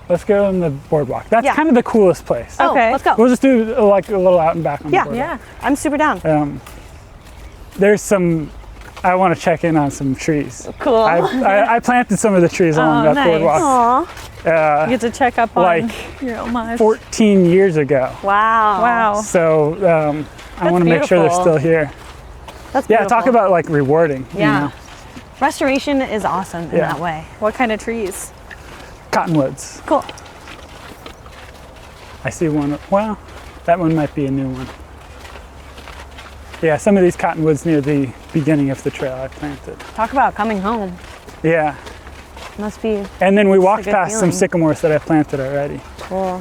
Let's go on the boardwalk. That's Yeah. kind of the coolest place. Oh, Okay. let's go. We'll just do like a little out and back on the Yeah. boardwalk. Yeah. I'm super down. I want to check in on some trees. Cool. I planted some of the trees along that nice. boardwalk. Aw. You get to check up on Like your homage. 14 years ago. Wow. Wow. So I want to make sure they're beautiful. still here. That's Yeah, beautiful. talk about like rewarding. you Yeah. know. Restoration is awesome in Yeah. that way. What kind of trees? Cottonwoods. Cool. I see one. Well, that one might be a new one. Yeah, some of these cottonwoods near the beginning of the trail I planted. Talk about coming home. Yeah. Must be And then we walked good past some feeling. sycamores that I planted already. cool.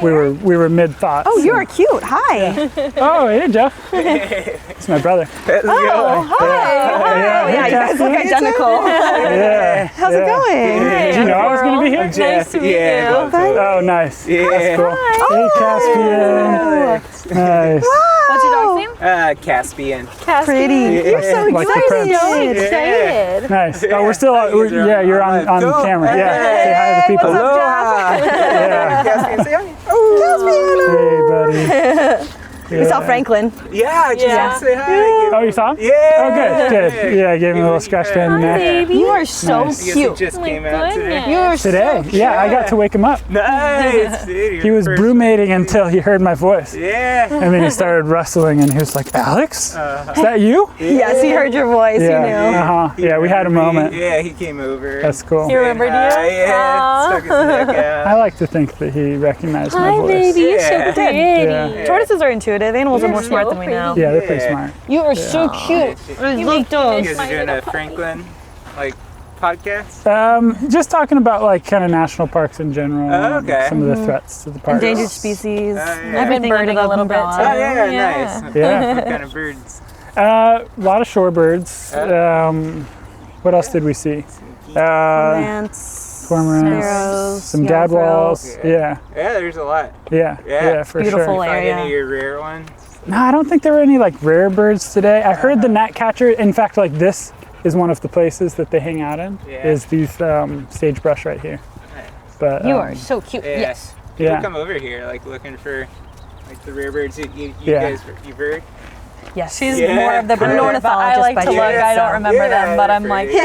We were mid thoughts. Oh, you are cute. Hi. Oh, hey Jeff. It's my brother. Oh, hi. Yeah, Yeah, you guys look identical. Yeah. How's it going? Did you know I was going to be here? Nice to meet Yeah, you. Oh, nice. Yeah. That's cool. Hey, Caspian. Nice. What's your dog's name? Caspian. Pretty. You're so Like the excited. prince. Excited. Nice. Oh, we're still. You're You're on on camera. Yeah. Say hi to the people. Aloha. Yeah. Caspian, say hi. Hey, buddy. We saw Franklin. Yeah, I just Yeah. want to say hi. Oh, you saw him? Yeah. Oh, good. Yeah, I gave him a little scratch behind the neck. Baby, you are so Nice. I guess cute. he just Oh my came out today. goodness. You are Today? so Yeah, I got to wake him up. Nice, dude. He was brewmating until he heard my voice. Yeah. And then he started rustling and he was like, Alex? Is that you? Yes, he heard your voice. Yeah. He knew. Uh-huh. Yeah, we had a moment. Yeah, he came over. That's cool. He remembered you? Yeah, stuck his neck I out. like to think that he recognized my Hi, voice. baby. You're Yeah. so pretty. Yeah. Tortoises are intuitive. Animals are more so smart than we know. Yeah, they're pretty smart. You are so cute. You Look, those. guys are doing a Franklin, like, podcast? Just talking about like kind of national parks in general. Oh, okay. And some of the threats to the parks. Endangered species. yeah. I've been Everything under birding the a little bit too. umbrella. Oh, yeah, Yeah. nice. Yeah. What kind of birds? A lot of shorebirds. What else did we see? Plants. Cormorants, Sparrows, some young gadwalls. Yeah. Yeah, Yeah, there's a lot. yeah, Yeah. for Beautiful sure. Find area. any of your rare ones? No, I don't think there were any like rare birds today. I heard the gnatcatcher. In fact, like this is one of the places that they hang out in. Yeah. Is these sagebrush right here. Nice. But You are so cute. Yeah. Yes. People Yeah. come over here, like, looking for, like, the rare birds that you Yeah. guys, you've heard? Yes. She's Yeah. more of the I'm bird, an but I ornithologist like by to look. trade, I don't so- remember them, but I'm for like, you.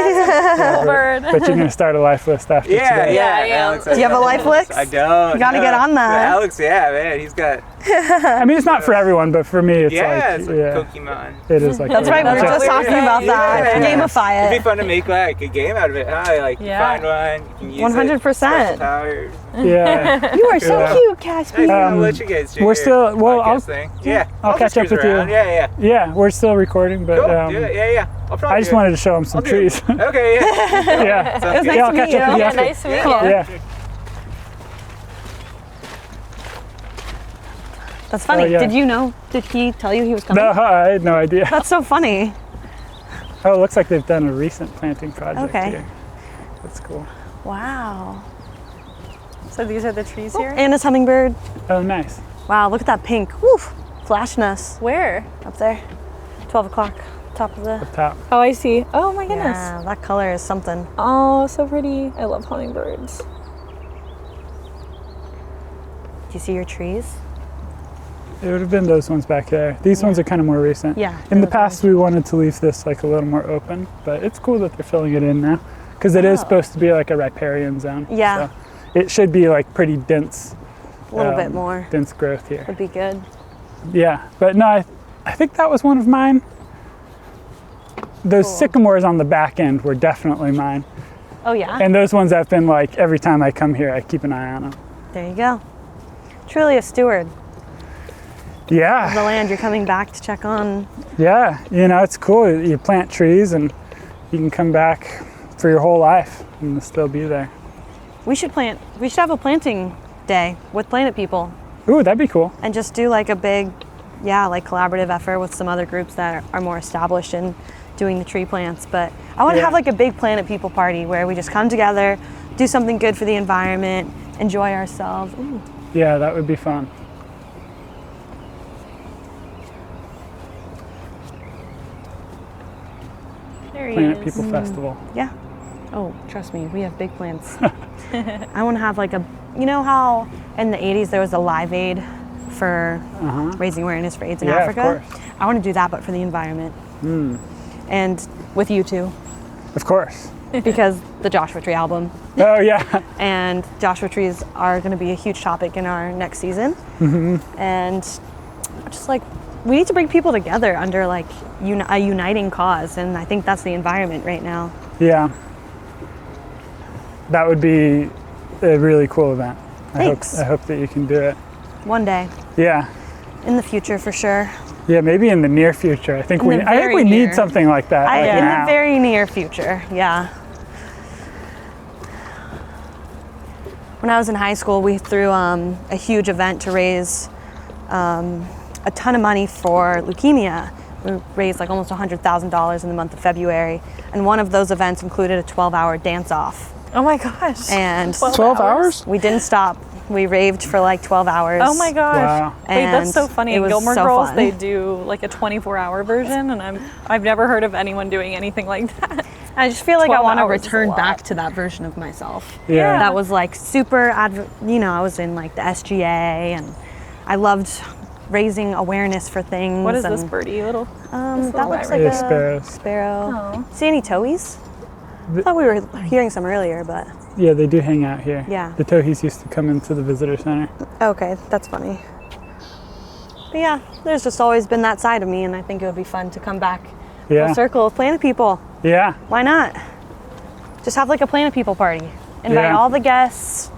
cool bird. but you're gonna start a life list after Yeah, today. yeah. Yeah, Alex, Do you have a life list? I don't. You gotta no. get on that. But Alex, yeah, man, he's got, I mean, it's not for everyone, but for me, it's it's like, like yeah, Pokemon. it is like. That's right. We were That's just what talking we're about saying. that. Yeah. Gamify It'd be it. fun to make, like, a game out of it, huh? Like, you Yeah. find one, you can use 100%. it, special powers. Yeah. You are so Yeah. cute, Caspian. I'll let you guys do we're your still- well, podcast I'll- thing. Yeah, I'll catch just up cruise with you. around. Yeah, Yeah, we're still recording, but cool. Do it. Yeah. I'll probably I just do it. wanted to show him some I'll do it. trees. Okay, yeah. Yeah. Sounds good. Yeah, I'll to catch meet up with you. you Yeah, after. nice to meet Yeah. you. Yeah. That's funny. yeah. Did you know? Did he tell you he was coming? No, I had no idea. That's so funny. Oh, it looks like they've done a recent planting project Okay. here. That's cool. Wow. So these are the trees here? And his hummingbird. Oh, nice. Wow, look at that pink. Woof. Flashing us Where? up there. 12 o'clock. Top of the. Top. Oh, I see. Oh my goodness. Yeah, that color is something. Oh, so pretty. I love hummingbirds. Do you see your trees? It would have been those ones back there. These ones are kind of more recent. Yeah, In the those past, we wanted to leave this like a little more open, but it's cool that they're filling it in now because it is supposed to be like a riparian zone. Yeah. So it should be like pretty dense. A little bit more Dense growth here. would be good. Yeah, but no, I think that was one of mine. Those Cool. sycamores on the back end were definitely mine. Oh, yeah? And those ones I've been like, every time I come here, I keep an eye on them. There you go. Truly a steward of Yeah, the land. You're coming back to check on. yeah, you know, it's cool. You plant trees and you can come back for your whole life and they'll still be there. We should have a planting day with Planet People Ooh, that'd be cool. and just do like a big, like collaborative effort with some other groups that are more established in doing the tree plants. But I want to Yeah. have like a big Planet People party where we just come together, do something good for the environment, enjoy ourselves. Ooh. Yeah, that would be fun. There he Planet is. People Festival. Yeah. Oh, trust me, we have big plans. I want to have like you know how in the 80s there was a Live Aid for raising awareness for AIDS in Yeah, of Africa? course. I want to do that, but for the environment. And with you too, Of course. because the Joshua Tree album Oh, yeah. and Joshua trees are going to be a huge topic in our next season. And just like, we need to bring people together under like a uniting cause, and I think that's the environment right now. Yeah. That would be a really cool event. Thanks. I hope that you can do it. One day, Yeah. in the future for sure. Yeah, maybe in the near future. I think In the I think we very need near. something like that. like In now. the very near future, yeah. When I was in high school, we threw a huge event to raise a ton of money for leukemia. We raised like almost $100,000 in the month of February, and one of those events included a 12-hour dance-off. Oh my gosh. And 12 hours? we didn't stop. We raved for like 12 hours. Oh my gosh. Wow. Wait, that's And so funny. it In was Gilmore so Girls, fun. they do like a 24-hour version, and I've never heard of anyone doing anything like that. I just feel like I 12 want to hours is a return lot. back to that version of myself. Yeah. That was like super, I was in like the SGA and I loved raising awareness for things. What is and, this birdie? Little. That little looks white like Yeah, a sparrows. sparrow. Oh. See any towhees? I thought we were hearing some earlier, but Yeah, they do hang out here. Yeah. The towhees used to come into the visitor center. okay, that's funny. But yeah, there's just always been that side of me, and I think it would be fun to come back Yeah. full circle of Planet People. Yeah. Why not? Just have like a Planet People party. Invite Yeah. all the guests,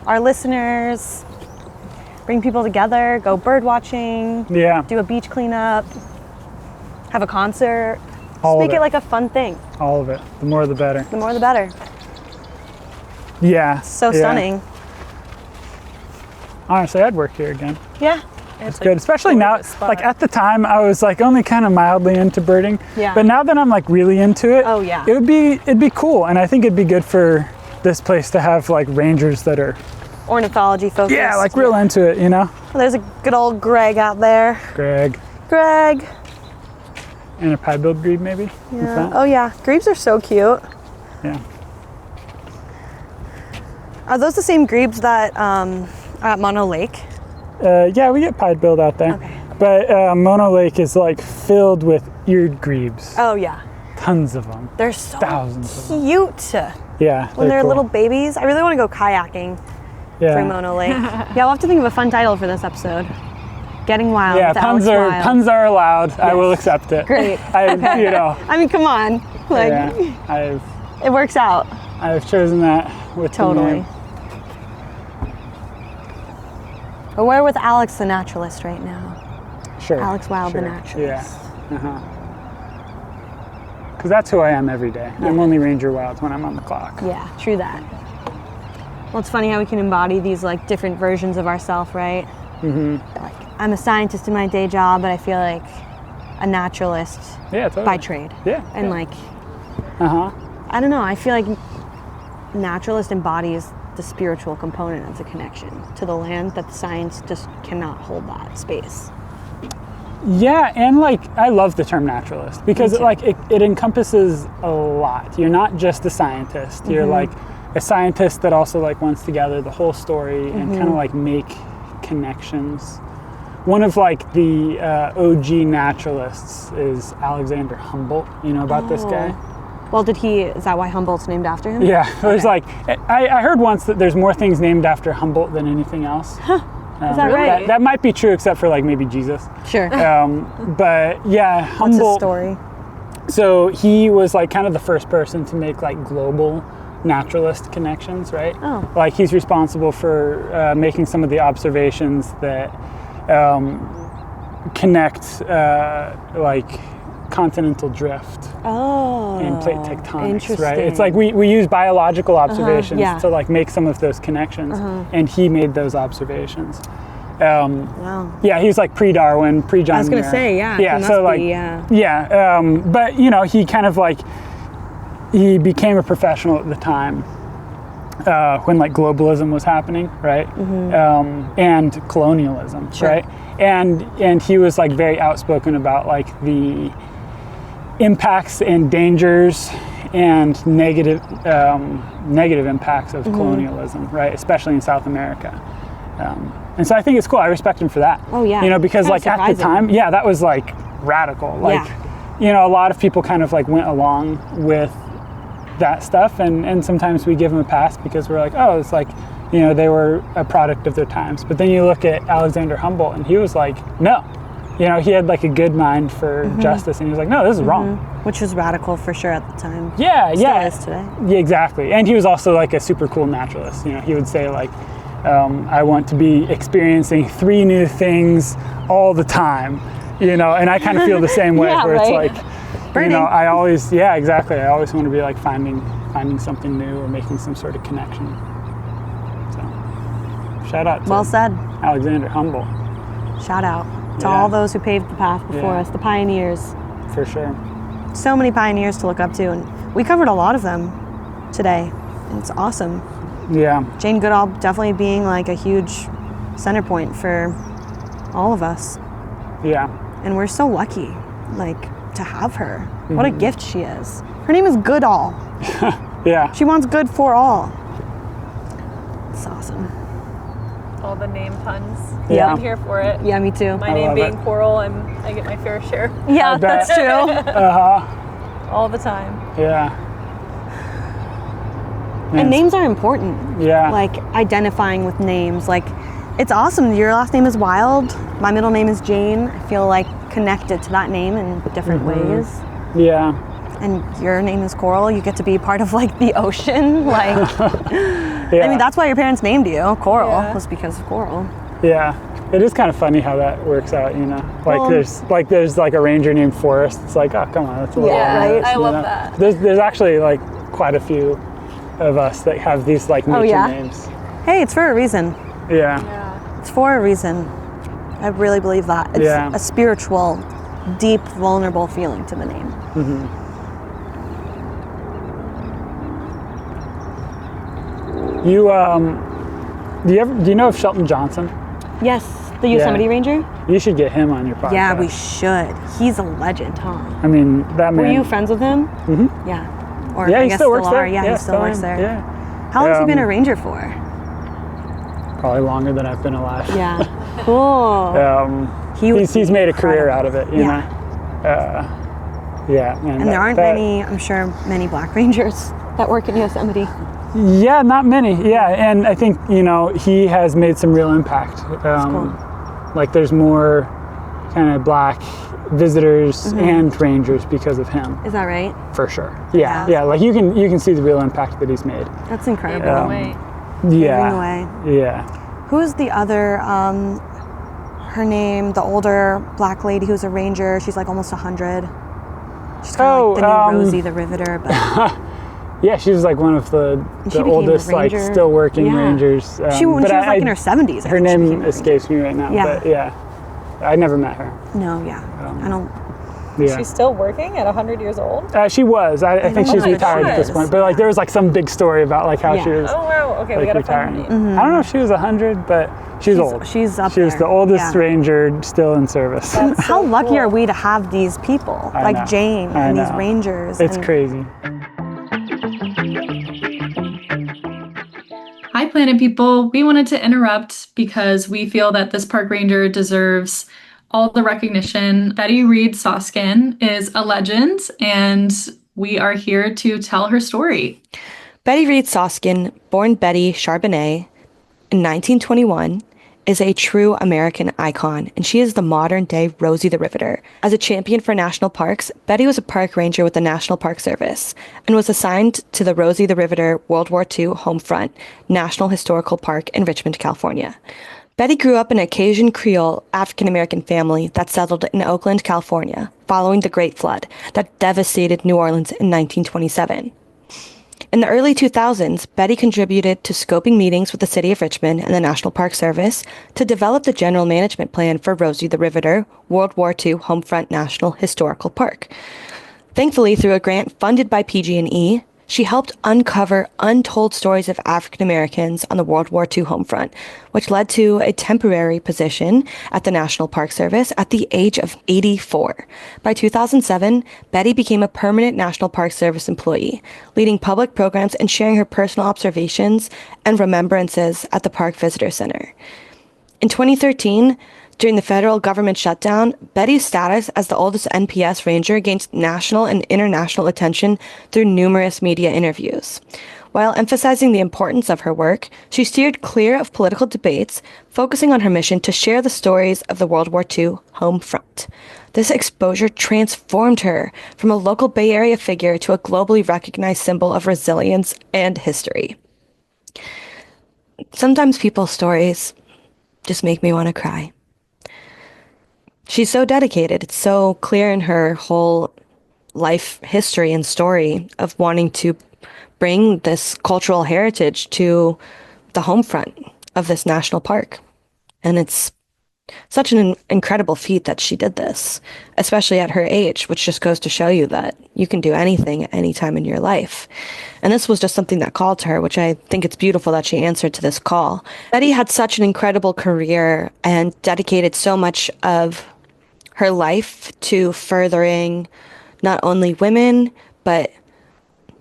our listeners, bring people together, go bird watching, Yeah. do a beach cleanup, have a concert. All Just of make it like a fun thing. All of it. The more the better. The more the better. Yeah. So yeah. stunning. Honestly, I'd work here again. Yeah. It's good, especially now. gorgeous spot. Like at the time, I was like only kind of mildly into birding. Yeah. But now that I'm like really into it, Oh, yeah. it'd be cool, and I think it'd be good for this place to have like rangers that are Ornithology focused. like real into it, you know. Well, there's a good old Greg out there. Greg Greg. and a pie-billed grebe maybe. in Yeah. front. Oh yeah, grebes are so cute. Yeah. Are those the same grebes that are at Mono Lake? Yeah, we get pied-billed out there. Okay. But Mono Lake is like filled with eared grebes. Oh yeah, Tons of them. they're so Thousands of them. cute. Yeah. When they're cool. little babies, I really want to go kayaking Yeah. through Mono Lake. Yeah, we'll have to think of a fun title for this episode. Getting wild. Yeah, with Alex Wild. puns are allowed. I will accept it. Great. You know. I mean, come on, like Yeah, it works out. I've chosen that with the Totally. name. But we're with Alex the Naturalist right now. Sure. Alex Wild, the sure. Naturalist. Yeah. Because that's who I am every day. I'm only Ranger Wild when I'm on the clock. Yeah, true that. Well, it's funny how we can embody these like different versions of ourselves, right? Mm-hmm. Like, I'm a scientist in my day job, but I feel like a naturalist Yeah, totally. by trade. Yeah. And yeah. like, Uh-huh. I don't know, I feel like naturalist embodies the spiritual component of the connection to the land that the science just cannot hold that space. Yeah, and like I love the term naturalist because Me too. it encompasses a lot. You're not just a scientist. You're like a scientist that also like wants to gather the whole story and kind of like make connections. One of like the OG naturalists is Alexander Humboldt. You know about this guy? Well, is that why Humboldt's named after him? Yeah, there's like I heard once that there's more things named after Humboldt than anything else. Is that right? That might be true, except for like maybe Jesus. Sure. But yeah, What's his Humboldt. story? So he was like kind of the first person to make like global naturalist connections, right? Oh. Like he's responsible for making some of the observations that connect like continental drift Oh. and plate tectonics, interesting. right? It's like we use biological observations yeah. to like make some of those connections, and he made those observations. Wow. Yeah, he was like pre-Darwin, pre-John I was gonna Muir. say, yeah, Yeah, he so must like, be, yeah. yeah, but you know, he kind of like, he became a professional at the time when like globalism was happening, right? And colonialism, Sure. right? And he was like very outspoken about like the impacts and dangers and negative impacts of colonialism, right? Especially in South America. And so I think it's cool. I respect him for that. Oh, yeah. You know, because Kinda like at the surprising. time, yeah, that was like radical. Like, you know, a lot of people kind of like went along with that stuff, and sometimes we give them a pass because we're like, oh, it's like, you know, they were a product of their times. But then you look at Alexander Humboldt, and he was like, no. You know, he had like a good mind for justice, and he was like, no, this is wrong. Which was radical for sure at the time. Yeah, Still yeah. is today. Yeah, exactly. And he was also like a super cool naturalist. You know, he would say like, I want to be experiencing 3 new things all the time. You know, and I kind of feel the same way, Yeah, where it's right. like, Birding. you know, I always, yeah, exactly. I always want to be like finding something new or making some sort of connection. So, shout out to Well said. Alexander Humboldt, Shout out to Yeah. all those who paved the path before Yeah. us, the pioneers. for sure. So many pioneers to look up to, and we covered a lot of them today. And it's awesome. Yeah, Jane Goodall definitely being like a huge center point for all of us. yeah, And we're so lucky, like, to have her. What a gift she is. Her name is Goodall. Yeah. She wants good for all. It's awesome. All the name puns. Yeah. I'm here for it. Yeah, me too. My I name love being it. Coral, I get my fair share Yeah, bet. that's true. all the time. Yeah. And names are important. Yeah. Like identifying with names. Like, it's awesome. Your last name is Wild. My middle name is Jane. I feel like connected to that name in different ways. Yeah. And your name is Coral. You get to be part of like the ocean. Like, Yeah. I mean, that's why your parents named you Coral. Yeah. Was because of Coral. Yeah. It is kind of funny how that works out, you know. Like Well- there's like a ranger named Forrest. It's like, oh, come on, that's a little Yeah, obvious, right? I you love know? that. There's actually like quite a few of us that have these like nature yeah? names. Hey, it's for a reason. Yeah. Yeah. It's for a reason. I really believe that. It's Yeah. a spiritual, deep, vulnerable feeling to the name. You do you know of Shelton Johnson? Yes, the Yosemite Ranger? You should get him on your podcast. Yeah, we should. He's a legend, huh? I mean, that man. Were you friends with him? Mm-hmm. Yeah. Or Yeah, I he guess still works there. are. Yeah, he still works there. Yeah. How long has he been a ranger for? Probably longer than I've been alive. Yeah. Cool. He's made a career incredible. out of it, you know. Yeah, And there aren't many, I'm sure, many black rangers that work in Yosemite. Yeah, not many. Yeah, and I think, you know, he has made some real impact. cool. Like there's more kind of black visitors and rangers because of him, Is that right? for sure. Yeah. Yeah, like you can see the real impact that he's made. That's incredible. Paving the way. Yeah. the way. Yeah. Who's the other, her name, the older black lady who's a ranger? She's like almost 100. She's kind of like the new Rosie the Riveter, but Yeah, she was like one of the became a oldest, like ranger. still working Yeah. rangers. when she was like in her 70s. I Her think she became name a ranger. escapes me right now, Yeah. but yeah, I never met her. No, yeah. I don't. Yeah. She's still working at 100 years old? She was. I think she's Oh my retired at this goodness. point. But like, there was like some big story about like how Yeah. she was Oh, wow. Okay, we like gotta find retiring. her. I don't know if she was 100, but she's old. She's up She was there. the oldest Yeah. ranger still in service. How lucky cool. are we to have these people I like know. Jane I and these know. rangers? It's and crazy. Hi, Planet People. We wanted to interrupt because we feel that this park ranger deserves all the recognition. Betty Reed Soskin is a legend, and we are here to tell her story. Betty Reed Soskin, born Betty Charbonnet in 1921, is a true American icon, and she is the modern-day Rosie the Riveter. As a champion for national parks, Betty was a park ranger with the National Park Service and was assigned to the Rosie the Riveter World War II Homefront National Historical Park in Richmond, California. Betty grew up in a Cajun Creole African-American family that settled in Oakland, California, following the Great Flood that devastated New Orleans in 1927. In the early 2000s, Betty contributed to scoping meetings with the City of Richmond and the National Park Service to develop the general management plan for Rosie the Riveter World War II Homefront National Historical Park. Thankfully, through a grant funded by PG&E, she helped uncover untold stories of African Americans on the World War II homefront, which led to a temporary position at the National Park Service at the age of 84. By 2007, Betty became a permanent National Park Service employee, leading public programs and sharing her personal observations and remembrances at the Park Visitor Center. In 2013, during the federal government shutdown, Betty's status as the oldest NPS ranger gained national and international attention through numerous media interviews. While emphasizing the importance of her work, she steered clear of political debates, focusing on her mission to share the stories of the World War II home front. This exposure transformed her from a local Bay Area figure to a globally recognized symbol of resilience and history. Sometimes people's stories just make me want to cry. She's so dedicated. It's so clear in her whole life history and story of wanting to bring this cultural heritage to the home front of this national park. And it's such an incredible feat that she did this, especially at her age, which just goes to show you that you can do anything at any time in your life. And this was just something that called to her, which I think it's beautiful that she answered to this call. Betty had such an incredible career and dedicated so much of her life to furthering not only women, but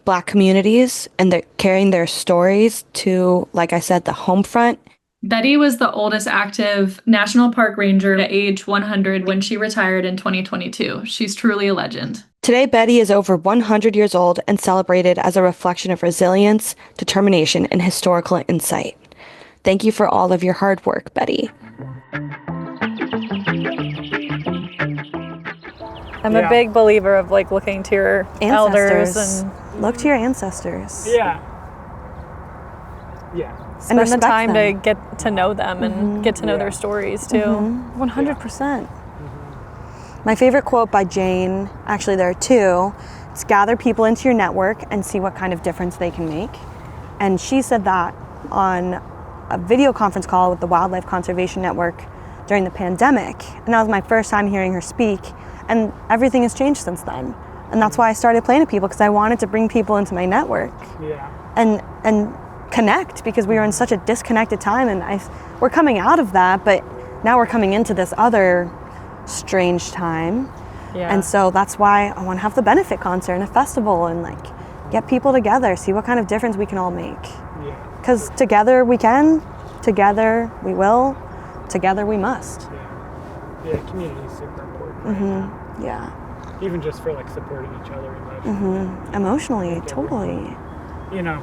Black communities and they're carrying their stories to, like I said, the home front. Betty was the oldest active national park ranger at age 100 when she retired in 2022. She's truly a legend. Today, Betty is over 100 years old and celebrated as a reflection of resilience, determination, and historical insight. Thank you for all of your hard work, Betty. I'm a big believer of like looking to your elders and look to your ancestors. Yeah. spend the time them. to get to know them and get to know their stories too. 100%. My favorite quote by Jane, actually there are two, it's gather people into your network and see what kind of difference they can make. And she said that on a video conference call with the Wildlife Conservation Network during the pandemic. And that was my first time hearing her speak. And everything has changed since then. And that's why I started Planet People, because I wanted to bring people into my network and connect, because we were in such a disconnected time. And we're coming out of that, but now we're coming into this other strange time. And so that's why I want to have the benefit concert and a festival and like get people together, see what kind of difference we can all make. Because together we can, together we will, together we must. Yeah, community is super important. Even just for like supporting each other emotionally. Emotionally, totally. You know,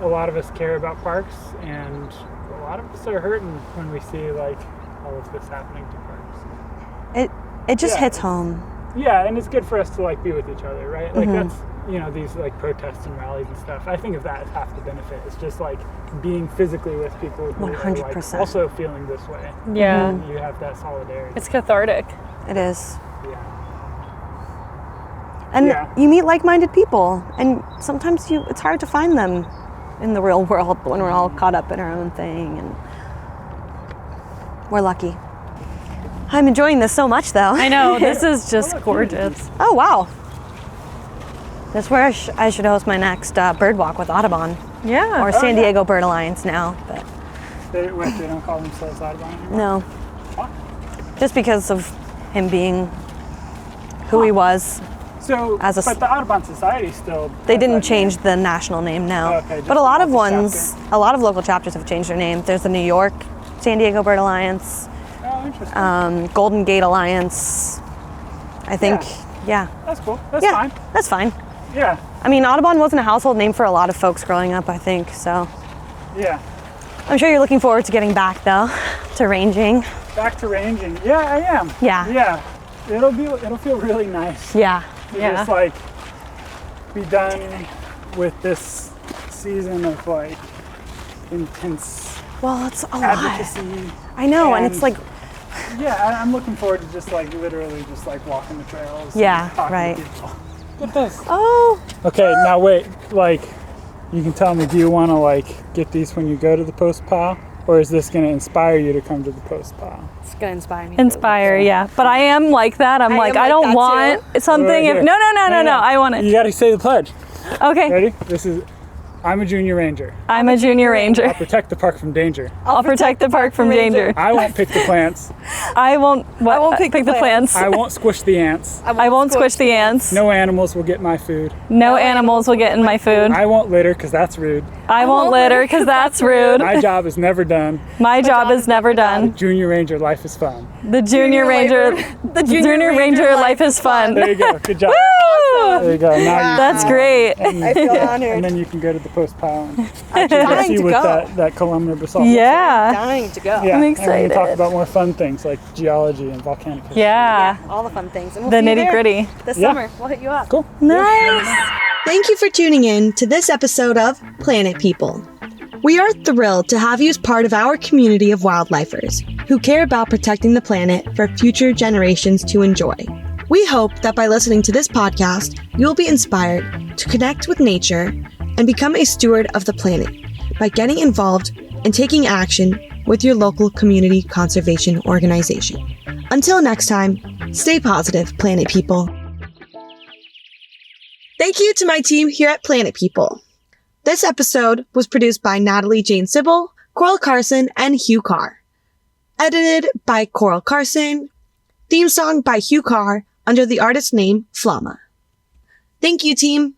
a lot of us care about parks, and a lot of us are hurting when we see like all of this happening to parks. It just hits home. Yeah, and it's good for us to like be with each other, right? Like that's, you know, these like protests and rallies and stuff. I think of that as half the benefit. It's just like being physically with people who are like 100%. also feeling this way. Yeah. You have that solidarity. It's cathartic. It is. Yeah. And you meet like-minded people, and sometimes it's hard to find them in the real world when we're all caught up in our own thing, and we're lucky. I'm enjoying this so much, though. I know, this is just gorgeous. Oh, wow. That's where I should host my next bird walk with Audubon. Yeah. Or San Diego Bird Alliance now. But They don't call themselves Audubon anymore? no. What? Just because of him being who he was. So, As a but the Audubon Society still... They has didn't that change name. the national name now. Oh, okay, just but a lot of local ones, a lot of local chapters have changed their name. There's the New York San Diego Bird Alliance, Oh, interesting. Golden Gate Alliance. I think, That's cool. That's fine. That's fine. Yeah. I mean, Audubon wasn't a household name for a lot of folks growing up, I think, so. Yeah. I'm sure you're looking forward to getting back, though, to ranging. Back to ranging. Yeah, I am. Yeah. Yeah. It'll feel really nice. Yeah. To just like be done with this season of like intense Well, it's a lot. advocacy. I know, and it's like, Yeah, I'm looking forward to just like literally just like walking the trails. Yeah, and talking right. to people. Get this. oh, Okay, now wait, like, you can tell me, do you want to like get these when you go to the post pile, or is this going to inspire you to come to the post pile? it's gonna inspire me. Inspire, yeah. But I am like that. I'm like, am I like don't that want something. Right If, here. no. I want You it. got to say the pledge. Okay. Ready? This is, I'm a junior ranger. I'm a junior ranger. I'll protect the park from danger. I'll protect the park from danger. I won't pick the plants. I won't pick the plants. I won't squish the ants. I won't squish the ants. No animals will get my food. No animals will get in my food. I won't litter because that's rude. I won't litter because that's rude. My job is never done. My job is never done. Junior ranger life is fun. The junior ranger life is fun. There you go. Good job. Woo! There you go. Now That's great. I feel honored. and then you can go to the post pile and actually go Dying see to what go. that columnar basalt. Yeah. Dying to go. Yeah. I'm And we can excited. talk about more fun things like geology and volcanic history. Yeah. All the fun things. And we'll The see you nitty there gritty. this Yeah. summer. We'll hit you up. Cool. Nice. Thank you for tuning in to this episode of Planet People. We are thrilled to have you as part of our community of wildlifers who care about protecting the planet for future generations to enjoy. We hope that by listening to this podcast, you'll be inspired to connect with nature and become a steward of the planet by getting involved and taking action with your local community conservation organization. Until next time, stay positive, Planet People. Thank you to my team here at Planet People. This episode was produced by Natalie Jane Sybil, Coral Carson, and Hugh Carr. Edited by Coral Carson. Theme song by Hugh Carr under the artist name Flama. Thank you, team.